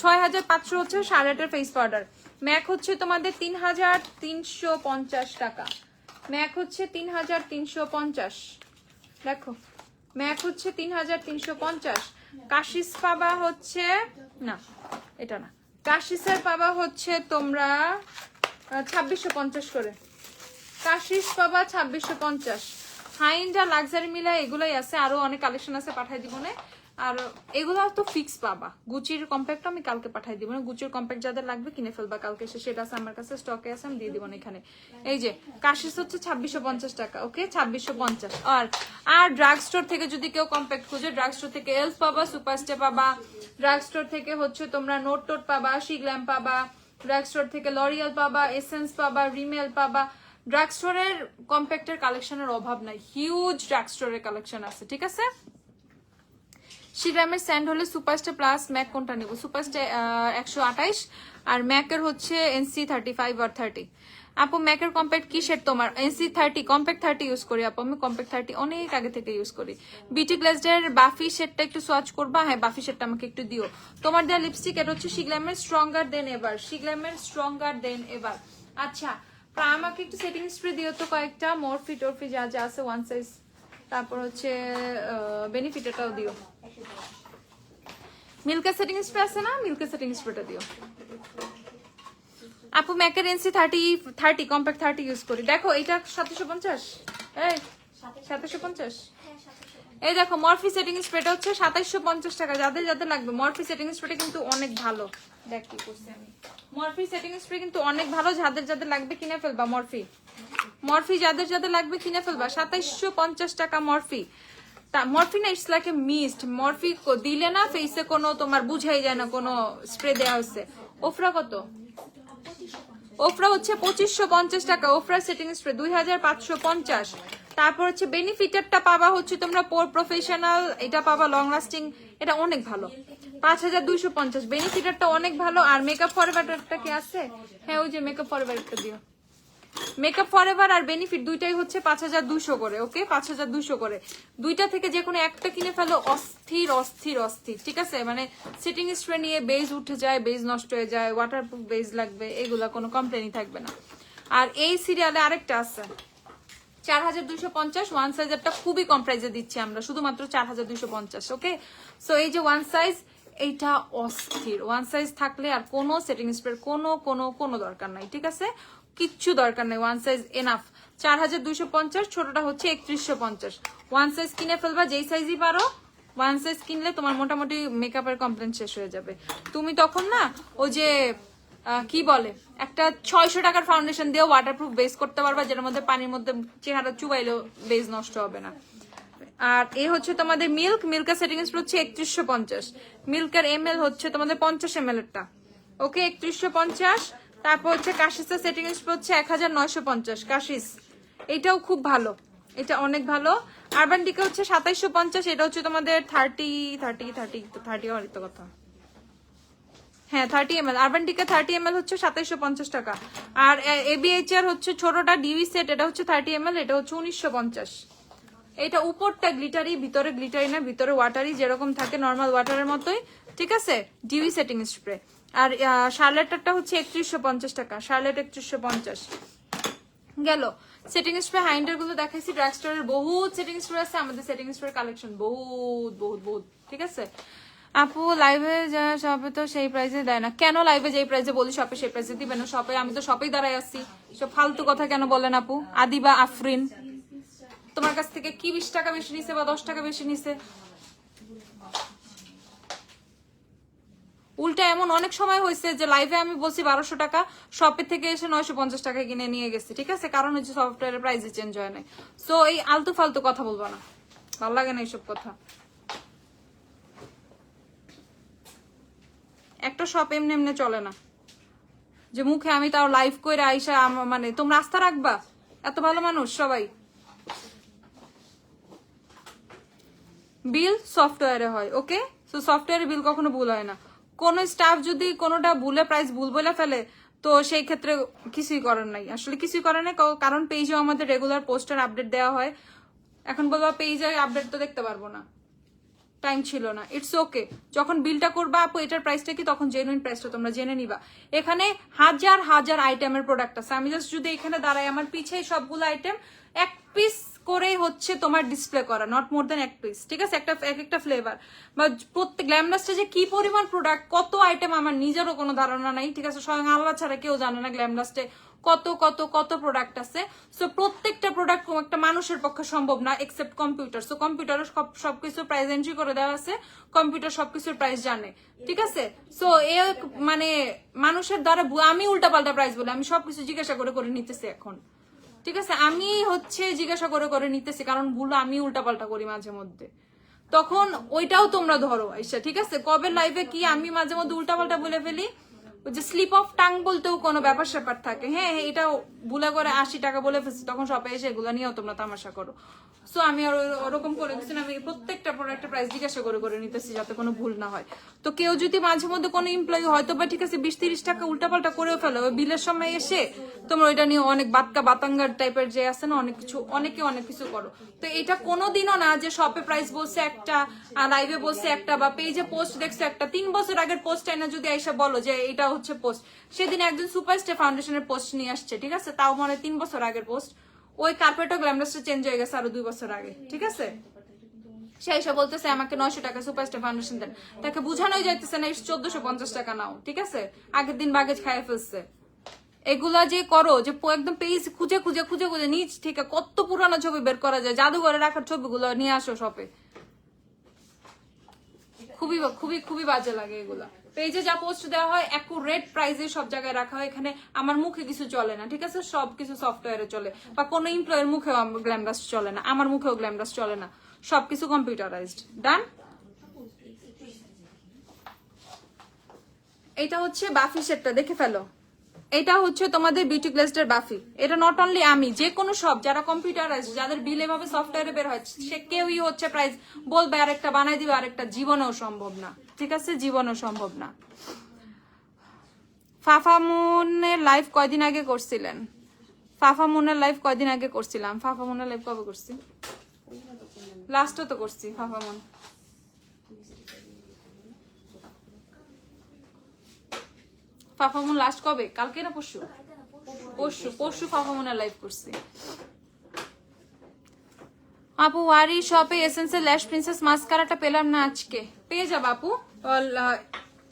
6500 হচ্ছে শার্লেটের ফেস পাউডার। ম্যাক হচ্ছে তোমাদের 3350 টাকা, ম্যাক হচ্ছে 3350। দেখো ম্যাক হচ্ছে 3350। কাশিস পাবা হচ্ছে না, এটা না, কাশিসের পাবা হচ্ছে তোমরা 2650 করে, কাশিস পাবা 2650। হাইন্ডা লাক্সারি মিলা এগুলাই আছে, আরো অনেক কালেকশন আছে, পাঠাই দিব না। আর এগুলো তো ফিক্স পাবা। গুচির কম্প্যাক্ট আমি কালকে পাঠাই দিব না, গুচির কম্প্যাক্ট যাদের লাগবে কিনে ফেলবা কালকে, সেটা আছে আমার কাছে স্টকে আছে, আমি দিয়ে দিব না এখানে। এই যে কাশিস হচ্ছে 2650 টাকা, ওকে 2650। আর ড্রাগ স্টোর থেকে যদি কেউ কম্প্যাক্ট খুঁজে, ড্রাগ স্টোর থেকে এলস পাবা, সুপারস্টে পাবা, ড্রাগ স্টোর থেকে হচ্ছে তোমরা নোট টোট পাবা, শিগ্ল্যাম পাবা, ড্রাগ স্টোর থেকে লরিয়াল পাবা, এসেন্স পাবা, রিমেল পাবা। ড্রাগ স্টোরের কম্প্যাক্টের কালেকশনের অভাব নাই, হিউজ ড্রাগ স্টোরের কালেকশন আছে, ঠিক আছে। শিগ্রামের স্যান্ড হলে সুপারস্টার প্লাস ম্যাক কোনটা নিব? সুপারস্টার 128 আর ম্যাকের হচ্ছে NC 35 আর 30। আপু ম্যাকের কম্প্যাক্ট কি শেড তোমার? NC 30 কম্প্যাক্ট 30 ইউজ করি আপু, আমি কম্প্যাক্ট 30 অনেক আগে থেকে ইউজ করি। বিউটি গ্লেজের বাফি শেডটা একটু সোয়াচ করবা, হ্যাঁ বাফি শেডটা আমাকে একটু দিও। তোমার দেওয়া লিপস্টিক এটা হচ্ছে শিগ্রামের স্ট্রঙ্গার দেন এভার, শিগ্রামের স্ট্রঙ্গার দেন এভার। আচ্ছা আমাকে একটু সেটিং স্প্রে দিও তো কয়েকটা, মরফি টরফি যা যা আছে ওয়ান সাইজ। তারপর হচ্ছে বেনিফিটটাও দিও। মিল্কের সেটিং স্প্রে আছে না, মিল্কের সেটিং স্প্রেটা দিও। আপু ম্যাকের NC 30 কম্প্যাক্ট 30 ইউজ করি। দেখো এটা 750, এই 750, এই দেখো মরফি সেটিং স্প্রেটা হচ্ছে 2750 টাকা। যাদের যাদের লাগবে মরফি সেটিং স্প্রেটা কিন্তু অনেক ভালো। দেখ কি করছি আমি, মরফি সেটিং স্প্রে কিন্তু অনেক ভালো। যাদের যাদের লাগবে কিনে ফেলবা মরফি। মরফি যাদের যাদের লাগবে কিনে ফেলবা। 2750 টাকা মরফি। তা মরফি না, it's like a mist. Murphy দিলে না ফেসে কোনো তোমার বুঝাই যায় না কোনো স্প্রে দেওয়া হচ্ছে। ওফরা কত? ওফরা হচ্ছে 2550 টাকা। ওফরা সেটিং স্প্রে 2550। তারপর হচ্ছে বেনিফিটারটা পাবা হচ্ছে তোমরা পোর প্রফেশনাল, এটা পাবা লং লাস্টিং, এটা অনেক ভালো 5250। বেনিফিটারটা অনেক ভালো। আর মেকআপ ফরএভারটা কি আছে? হ্যাঁ ওই যে মেকআপ ফরএভারটা দিও। মেকআপ ফরএভার আর বেনিফিট দুইটাই হচ্ছে 5200 করে। ওকে 5200 করে। দুইটা থেকে যে কোনো একটা কিনে ফেলো। অস্থির অস্থির অস্থির, ঠিক আছে? মানে সেটিং স্প্রে নিয়ে বেজ উঠে যায়, বেজ নষ্ট হয়ে যায়, ওয়াটারপ্রুফ বেজ লাগবে, এগুলা কোনো কমপ্লেনই থাকবে না। আর এই সিরিয়ালে আরেকটা আছে 4250। ওয়ান সাইজেরটা খুবই কম প্রাইসে দিচ্ছি আমরা, শুধুমাত্র 4250। ওকে সো এই যে ওয়ান সাইজ, এইটা অস্থির। ওয়ান সাইজ থাকলে আর কোনো সেটিং স্প্রে কোনো কোনো কোনো দরকার নাই, ঠিক আছে? কিচ্ছু দরকার নেই, ওয়ান সাইজ এনাফ। 4250, ছোটটা হচ্ছে 3150। ওয়ান সাইজ কিনে ফেলবা, যেই সাইজই পারো। ওয়ান সাইজ কিনলে তোমার মোটামুটি মেকআপের কমপ্লেন শেষ হয়ে যাবে। তুমি তখন না ওই যে কি বলে, একটা 600 টাকার ফাউন্ডেশন দিয়ে ওয়াটারপ্রুফ বেস করতে পারবা, যেটার মধ্যে পানির মধ্যে চেহারা চুবাইলেও বেস নষ্ট হবে না। আর এ হচ্ছে তোমাদের মিল্কের সেটিং স্প্রে হচ্ছে 3150। মিল্কের এমএল হচ্ছে তোমাদের 50 ml এরটা। ওকে 3150। তারপর হচ্ছে কাশিসের সেটিং স্প্রে হচ্ছে 1950। কাশিস এটাও খুব ভালো, এটা অনেক ভালো। আরবান ডিকে হচ্ছে 2750। এটা হচ্ছে তোমাদের 30 অরিত কথা, হ্যাঁ 30 ml। আরবান ডিকে 30 ml হচ্ছে 2750 টাকা। আর এবিএইচআর হচ্ছে ছোটটা ডিভি সেট, এটা হচ্ছে 30 ml, এটা হচ্ছে 1950। এটা উপরটা গ্লিটারি, ভিতরে গ্লিটারি না, ভিতরে ওয়াটারি, যেরকম থাকে নর্মাল ওয়াটারের মতোই, ঠিক আছে? Dewy setting spray. আর শার্লেটারটা হচ্ছে 3150 টাকা। শার্লেট 3150 গেল। সেটিং স্প্রে হাইন্ডার গুলো দেখাইছি। ড্রাগ স্টোরের বহুত সেটিং স্প্রে আছে, আমাদের সেটিং স্প্রে কালেকশন বহুত বহুত বহুত, ঠিক আছে? আপু লাইভে যা শপে তো সেই প্রাইসে দেয় না কেন? লাইভে যেই প্রাইসে বলি শপে সেই প্রাইসে দিবে না? শপে আমি তো শপেই দাঁড়াই আসছি, সব ফালতু কথা কেন বলেন আপু? আদিবা আফরিন তোমার কাছ থেকে কি 20 টাকা বেশি নিছে বা 10 টাকা বেশি নিছে? উল্টা এমন অনেক সময় হয়েছে যে লাইভে আমি বলছি 1200 টাকা, শপের থেকে এসে 950 টাকা কিনে নিয়ে গেছি, ঠিক আছে? কারণ হচ্ছে সফটওয়্যারের প্রাইস চেঞ্জ হয় না। সো এই আলতু ফালতু কথা বলবো না, ভালো লাগে না এইসব কথা। একটা শপ এমনি এমনি চলে না যে মুখে আমি তাও লাইভ করে আইসা মানে তোমরা আস্থা রাখবা? এত ভালো মানুষ সবাই। বিল সফটওয়্যারে হয়, ওকে? সো সফটওয়্যারে বিল কখনো ভুল হয় না। কোন স্টাফ যদি কোনোটা ভুলে প্রাইস ভুল বলে ফেলে, তো সেই ক্ষেত্রে কিছুই করার নাই, আসলে কিছুই করার নাই। কারণ পেজেও আমাদের রেগুলার পোস্টার আপডেট দেওয়া হয়। এখন বলবা পেজে আপডেট তো দেখতে পারবো না, টাইম ছিল না, ইটস ওকে। যখন বিলটা করবা আপু এটার প্রাইসটা কি, তখন জেনুইন প্রাইসটা তোমরা জেনে নিবা। এখানে হাজার হাজার আইটেমের প্রোডাক্ট আছে। আমি জাস্ট যদি এখানে দাঁড়াই, আমার পিছে সবগুলো আইটেম এক পিস করে হচ্ছে তোমার ডিসপ্লে করা, নট মোর দেন এক পিস, ঠিক আছে? একটা ফ্লেভার বা প্রত্যেক গ্ল্যামডাস্টে যে কি পরিমাণ প্রোডাক্ট, কত আইটেম, আমার নিজেরও কোনো ধারণা নাই, ঠিক আছে? স্বয়ং আল্লাহ ছাড়া কেউ জানে না গ্ল্যামডাস্টে কত কত কত প্রোডাক্ট আছে। সো প্রত্যেকটা প্রোডাক্ট একটা মানুষের পক্ষে সম্ভব না এক্সেপ্ট কম্পিউটার। সো কম্পিউটারে সবকিছু প্রাইস এন্ট্রি করে দেওয়া আছে, কম্পিউটার সবকিছুর প্রাইস জানে, ঠিক আছে? সো এ মানে মানুষের দ্বারা আমি উল্টাপাল্টা প্রাইস বলে আমি সবকিছু জিজ্ঞাসা করে করে নিতেছি এখন, ঠিক আছে? আমি হচ্ছে জিজ্ঞাসা করে করে নিতেছি, কারণ ভুল আমি উল্টাপাল্টা করি মাঝে মধ্যে, তখন ওইটাও তোমরা ধরো আইসা, ঠিক আছে? কবে লাইভে কি আমি মাঝে মধ্যে উল্টাপাল্টা বলে ফেলি, ওই যে স্লিপ অফ টাং বলতেও কোনো ব্যাপার স্যাপার থাকে। হ্যাঁ এটাও ভুলে করে 80 টাকা বলে ফেলছি, তখন সবাই এসে এগুলো নিয়েও তোমরা তামাশা করো। সো আমি আর ওরকম করে দিচ্ছি না, আমি প্রত্যেকটা প্রোডাক্টের প্রাইস জিজ্ঞাসা করে করে নিতেছি যাতে কোনো ভুল না হয়। তো কেউ যদি মাঝে মধ্যে কোনো এমপ্লয়ি হয়তো বা ঠিক আছে 20-30 টাকা উল্টাপাল্টা করেও ফেলো, ওই বিলের সময় এসে তোমরা ওইটা নিয়ে অনেক বাতকা বাতাঙ্গার টাইপের যে আছে না, অনেক কিছু অনেক কিছু করো। তো এটা কোনোদিনও না যে শপে প্রাইস বলছে একটা, লাইভে বলছে একটা, বা পেজে পোস্ট দেখছে একটা। 3 বছর আগের পোস্ট না যদি এসে বলো যে এটা হচ্ছে পোস্ট, সেদিন একজন সুপারস্টার ফাউন্ডেশনের পোস্ট নিয়ে আসছে, ঠিক আছে? তাও মনে 3 বছর আগের পোস্ট। ওই কার্পেটও গ্ল্যামডাসটা চেঞ্জ হয়ে গেছে আরো 2 বছর আগে, ঠিক আছে? সে এসে বলতেছে আমাকে 900 টাকা সুপারস্টার ফাউন্ডেশন দেন, তাকে বুঝানোই যাইতেছে না 1450 টাকা নাও, ঠিক আছে? আগের দিন বাগেজ খাইয়ে ফেলছে। এগুলা যে করো যে একদম পেজ খুঁজে খুঁজে খুঁজে খুঁজে নিচ থেকে কত পুরানো ছবি বের করা যায়, জাদুঘরে রাখার ছবিগুলো নিয়ে আসো শপে, খুবই খুবই খুবই বাজে লাগে এগুলা। পেজে যা পোস্ট দেওয়া হয় অ্যাকুরেট প্রাইসে সব জায়গায় রাখা হয়, এখানে আমার মুখে কিছু চলে না, ঠিক আছে? সব কিছু সফটওয়্যারে চলে, বা কোনো এমপ্লয়ের মুখেও গ্ল্যামডাস্ট চলে না, আমার মুখেও গ্ল্যামডাস্ট চলে না, সবকিছু কম্পিউটারাইজড। ডান। এটা হচ্ছে বাফি সেটটা, দেখে ফেলো। এটা হচ্ছে তোমাদের বিউটি গ্লেজডের বাফি। এটা নট অনলি আমি, যে কোনো সব যারা কম্পিউটারাইজ, যাদের বিল এভাবে সফটওয়্যারে বের হয়, সে কেউই হচ্ছে প্রাইস বলবে আরেকটা বানাই দিবে, আরেকটা জীবনেও সম্ভব না, ঠিক আছে? জীবনেও সম্ভব না। ফাফামুনের লাইভ কয়দিন আগে করছিলেন? ফাফামুনের লাইভ কয়দিন আগে করছিলাম? ফাফামুনের লাইভ কবে করছি? লাস্টও তো করছি ফাফামুন। ফাফামুন লাস্ট কবে? কালকে না পরশু? পরশু ফাফামুনের লাইভ করছি। আপু ওয়ারি শপে এসেন্সের ল্যাশ প্রিন্সেস মাস্কারাটা পেলাম না আজকে। পেয়ে যাবো আপু,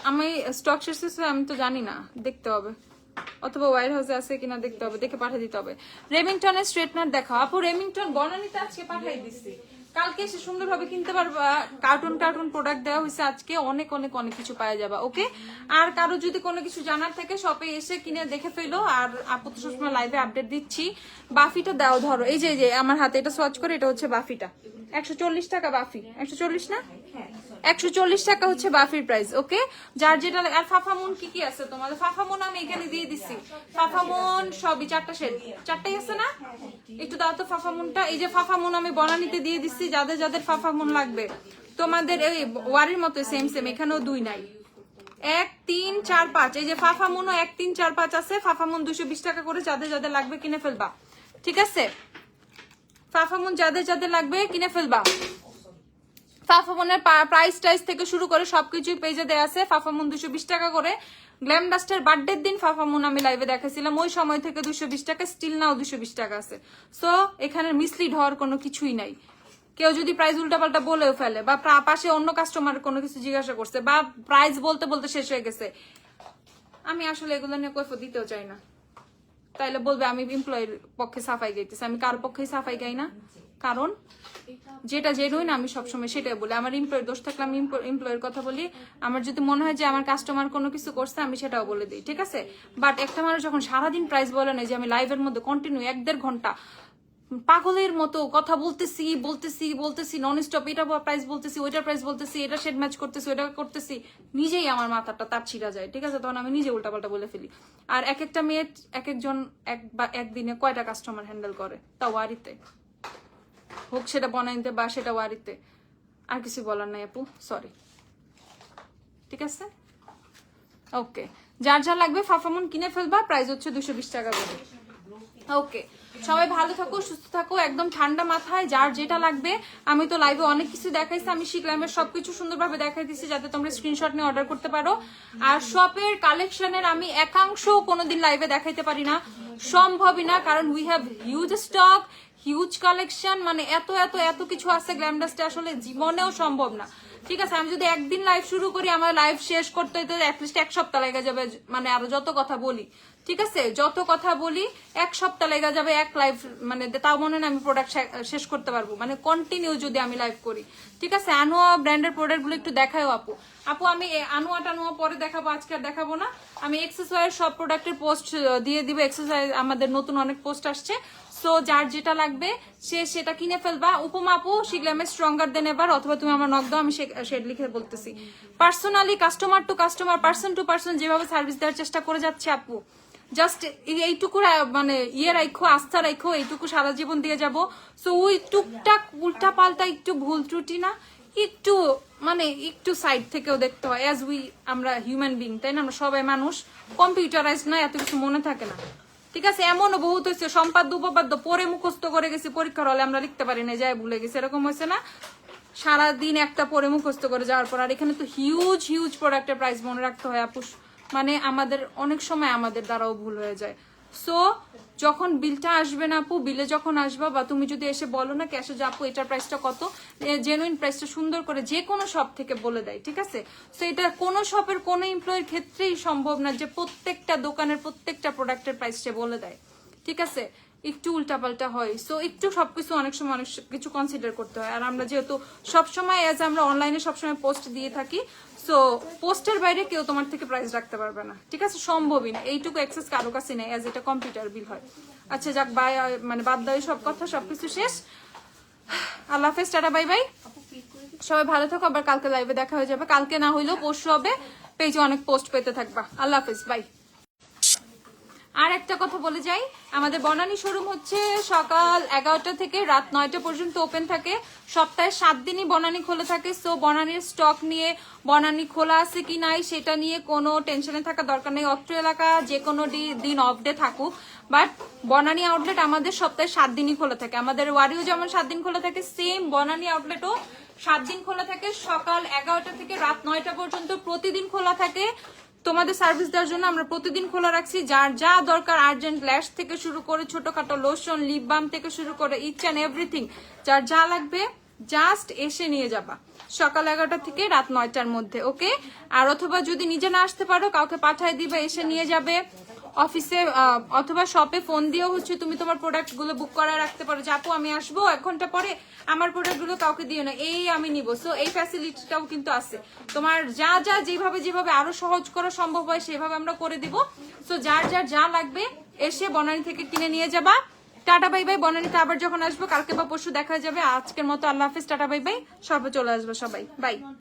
আমি স্টক শেষ আমি তো জানি না, দেখতে হবে, অথবা ওয়ার হাউসে আছে কিনা দেখতে হবে, দেখে পাঠিয়ে দিতে হবে। রেমিংটনের স্ট্রেটনার দেখাও আপু। রেমিংটন বনানীতে আজকে পাঠিয়ে দিচ্ছি, কালকে এসে সুন্দরভাবে কিনতে পারবা। কার্টুন প্রোডাক্ট দেওয়া হয়েছে আজকে, অনেক অনেক অনেক কিছু পাওয়া যাবে। ওকে, আর কারো যদি কোনো কিছু জানার থাকে শপে এসে কিনে দেখে ফেলো। আর আপু তো সবসময় লাইভে আপডেট দিচ্ছি। বাফিটা দাও, ধরো এই যে আমার হাতে এটা সোয়াচ করে, এটা হচ্ছে বাফিটা 140 টাকা। বাফি 140 না, 140 টাকা হচ্ছে বাফির প্রাইস। ওকে, যার যেটা। আর ফাফামুন কি কি আছে তোমাদের? ফাফামুন আমি এখানে দিয়ে দিচ্ছি। ফাফামুন সবই 4টা শেড, 4টাই আছে না? একটু দাও তো ফাফামুনটা। এই যে ফাফামুন আমি বনানীতে দিয়ে দিচ্ছি, যাদের যাদের ফাফামুন লাগবে। তোমাদের এই ওয়ারির মতো সেম সেম, এখানেও 2 নাই, 1 3 4 5। এই যে ফাফামুনও 1 3 4 5 আছে। ফাফামুন 220 টাকা করে, যাদের যাদের লাগবে কিনে ফেলবা, ঠিক আছে? ফাফামুন যাদের যাদের লাগবে কিনে ফেলবা। ফাফামুনের প্রাইস টাইস থেকে শুরু করে সবকিছুই পেজে দেওয়া আছে। ফাফামুন 220 টাকা করে। গ্ল্যাম ডাস্টের বার্থডের দিন ফাফামুন আমি লাইভে দেখাইছিলাম, ওই সময় থেকে 220 টাকা, স্টিল নাও 220 টাকা আছে। সো এখানে মিসলিড হওয়ার কোনো কিছুই নাই। কেউ যদি প্রাইস উল্টাপাল্টা বলেও ফেলে, বা পাশে অন্য কাস্টমার কোনো কিছু জিজ্ঞাসা করছে, বা প্রাইস বলতে বলতে শেষ হয়ে গেছে, আমি আসলে এগুলো নিয়ে কৈফিয়ত দিতেও চাই না। তাইলে বলবে আমি এমপ্লয়ের পক্ষে সাফাই গাইতেছি, আমি কার পক্ষেই সাফাই গাই না। কারণ যেটা জেনুইন আমি সবসময় সেটাই বলি। আমার এমপ্লয়ের দোষ থাকলে আমি এমপ্লয়ের কথা বলি। আমার যদি মনে হয় যে আমার কাস্টমার কোনো কিছু করছে, আমি সেটাও বলে দিই, ঠিক আছে? বাট একটা মানুষ যখন সারাদিন প্রাইস বলে না, যে আমি লাইভের মধ্যে কন্টিনিউ 1-1.5 ঘন্টা পাগলের মতো কথা বলতেছি নন স্টপ, এটা প্রাইস বলতেছি, ওইটার প্রাইস বলতেছি, এটা শেড ম্যাচ করতেছি, ওইটা করতেছি, নিজেই আমার মাথাটা তার ছিঁড়া যায়, ঠিক আছে? তখন আমি নিজে উল্টাপাল্টা বলে ফেলি। আর এক একটা মেয়ে এক একজন একদিনে কয়টা কাস্টমার হ্যান্ডেল করে, তা ওয়ারিতে হোক, সেটা বনাইতে বা সেটা ওয়ারিতে। আর কিছু বলার নাই আপু, সরি, ঠিক আছে? ওকে, যার যা লাগবে ফাফামুন কিনে ফেলবা, প্রাইস হচ্ছে 220 টাকা করে। ওকে, সবাই ভালো থাকো, সুস্থ থাকো, একদম ঠান্ডা মাথায় যার যেটা লাগবে। আমি তো লাইভে অনেক কিছু দেখাইছি, আমি শিখলামের সবকিছু সুন্দরভাবে দেখাই দিচ্ছি, যাতে তোমরা স্ক্রিনশট নিয়ে অর্ডার করতে পারো। আর শপের কালেকশনের আমি একাংশ কোনোদিন লাইভে দেখাইতে পারি না, সম্ভবই না, কারণ we have huge stock, huge collection, মানে এত এত এত কিছু আছে গ্ল্যামডাস্টে, আসলে জীবনেও সম্ভব না, ঠিক আছে? আমি যদি একদিন লাইভ শুরু করি, আমার লাইভ শেষ করতে হইতে অ্যাটলিস্ট 1 সপ্তাহ লেগে যাবে, মানে আরো যত কথা বলি, ঠিক আছে? যত কথা বলি 1 সপ্তাহ লেগে যাবে এক লাইভ, মানে তাও মনে না আমি প্রোডাক্ট শেষ করতে পারবো, মানে কন্টিনিউ যদি আমি লাইভ করি, ঠিক আছে? আনোয়া ব্র্যান্ডের প্রোডাক্ট গুলো একটু দেখাও আপু। আমি আনোয়া পরে দেখাবো, আজকে আর দেখাবো না। আমি এক্সেসওয়্যার সব প্রোডাক্টের পোস্ট দিয়ে দিব, এক্সেসওয়্যার আমাদের নতুন অনেক পোস্ট আসছে। সো যার যেটা লাগবে সে সেটা কিনে ফেলবা। উপমা আপু শিখলামে স্ট্রঙ্গার দেন এবার, অথবা তুমি আমার নক দাও, আমি শেড লিখে বলতেছি। Personally customer to customer, person to person যেভাবে সার্ভিস দেওয়ার চেষ্টা করে যাচ্ছে আপু, জাস্ট এইটুকু মানে রাখো, আস্থা রাখো, এইটুকু সারা জীবন দিয়ে যাব। সো ওই টুকটাক উল্টা পাল্টা একটু ভুল ত্রুটি না, একটু মানে একটু সাইড থেকেও দেখতে হয়। অ্যাজ আমরা হিউম্যান বিং, তাই না? আমরা সবাই মানুষ, কম্পিউটারাইজ না, এত কিছু মনে থাকে না, ঠিক আছে? এমনও বহুত হয়েছে সম্পাদ্য উপপাদ্য পরে মুখস্থ করে গেছি, পরীক্ষার হলে আমরা লিখতে পারি না, যাই ভুলে গেছি, এরকম হয়েছে না? সারাদিন একটা পরে মুখস্থ করে যাওয়ার পর। আর এখানে তো হিউজ হিউজ প্রোডাক্টের প্রাইস মনে রাখতে হয় আপু, মানে আমাদের অনেক সময় আমাদের দ্বারাও ভুল হয়ে যায়। সো যখন বিলটা আসবে না আপু, বিলে যখন আসবা, বা তুমি যদি এসে বলো না ক্যাশে যে আপু এটার প্রাইসটা কত, জেনুইন প্রাইসটা সুন্দর করে যে কোনো শপ থেকে বলে দেয়, ঠিক আছে? সো এটা কোনো শপের কোনো এমপ্লয়ের ক্ষেত্রেই সম্ভব না যে প্রত্যেকটা দোকানের প্রত্যেকটা প্রোডাক্টের প্রাইস সে বলে দেয়, ঠিক আছে? একটু উল্টাপাল্টা হয়, সো একটু সবকিছু অনেক সময় অনেক কিছু কনসিডার করতে হয়। আর আমরা যেহেতু সবসময় অ্যাজ আমরা অনলাইনে সবসময় পোস্ট দিয়ে থাকি, সো পোস্টের বাইরে কেউ তোমার থেকে প্রাইস রাখতে পারবে না, ঠিক আছে? সম্ভবই না, এইটুকু অ্যাক্সেস কারো কাছে নেই, অ্যাজ এটা কম্পিউটার বিল হয়। আচ্ছা যাক, বাই, মানে বাদ দাও সব কথা, সবকিছু শেষ। আল্লাহ হাফেজ, টাটা, বাই বাই, সবাই ভালো থাকো। আবার কালকে লাইভে দেখা হয়ে যাবে, কালকে না হইলেও পরশু হবে, পেজে অনেক পোস্ট পেতে থাকবা। আল্লাহ হাফেজ, বাই। আর একটা কথা বলে যাই, আমাদের বনানী শোরুম হচ্ছে সকাল 11টা থেকে রাত 9টা পর্যন্ত ওপেন থাকে, সপ্তাহে 7 দিনই বনানী খোলা থাকে। সো বনানীর স্টক নিয়ে, বনানী খোলা আছে কি নাই সেটা নিয়ে কোনো টেনশনে থাকা দরকার নেই। অত্র এলাকা যে কোনো দিন অফ ডে থাকুক, বাট বনানী আউটলেট আমাদের সপ্তাহে 7 দিনই খোলা থাকে। আমাদের ওয়ারিও যেমন 7 দিন খোলা থাকে, সেম বনানী আউটলেটও 7 দিন খোলা থাকে, সকাল 11টা থেকে রাত 9টা পর্যন্ত প্রতিদিন খোলা থাকে। তোমাদের সার্ভিস দেওয়ার জন্য আমরা প্রতিদিন খোলা রাখছি। যার যা দরকার, আর্জেন্ট ল্যাশ থেকে শুরু করে ছোটখাটো লোশন, লিপ বাম থেকে শুরু করে ইচ অ্যান্ড এভরিথিং, যার যা লাগবে জাস্ট এসে নিয়ে যাবা সকাল 11টা থেকে রাত 9টার মধ্যে, ওকে? আর অথবা যদি নিজে না আসতে পারো, কাউকে পাঠিয়ে দিবে, এসে নিয়ে যাবে। অফিসে অথবা শপে ফোন দিয়েও হচ্ছে তুমি তোমার প্রোডাক্ট গুলো বুক করা রাখতে পারো, যে আপু আমি আসবো 1 ঘন্টা পরে, আমার প্রোডাক্ট গুলো কাউকে দিও না, এই আমি নিবো। সো এই ফ্যাসিলিটিটাও কিন্তু আছে। তোমার যা যা যেভাবে আরো সহজ করা সম্ভব হয় সেভাবে আমরা করে দিব। সো যার যা লাগবে এসে বনানী থেকে কিনে নিয়ে যাবা। Tata bye bye. বনানীতে আবার যখন আসবো কালকে বা পরশু দেখা যাবে। আজকের মতো আল্লাহ হাফিজ, টাটা বাই বাই। সবাই চলে আসবে, সবাই বাই।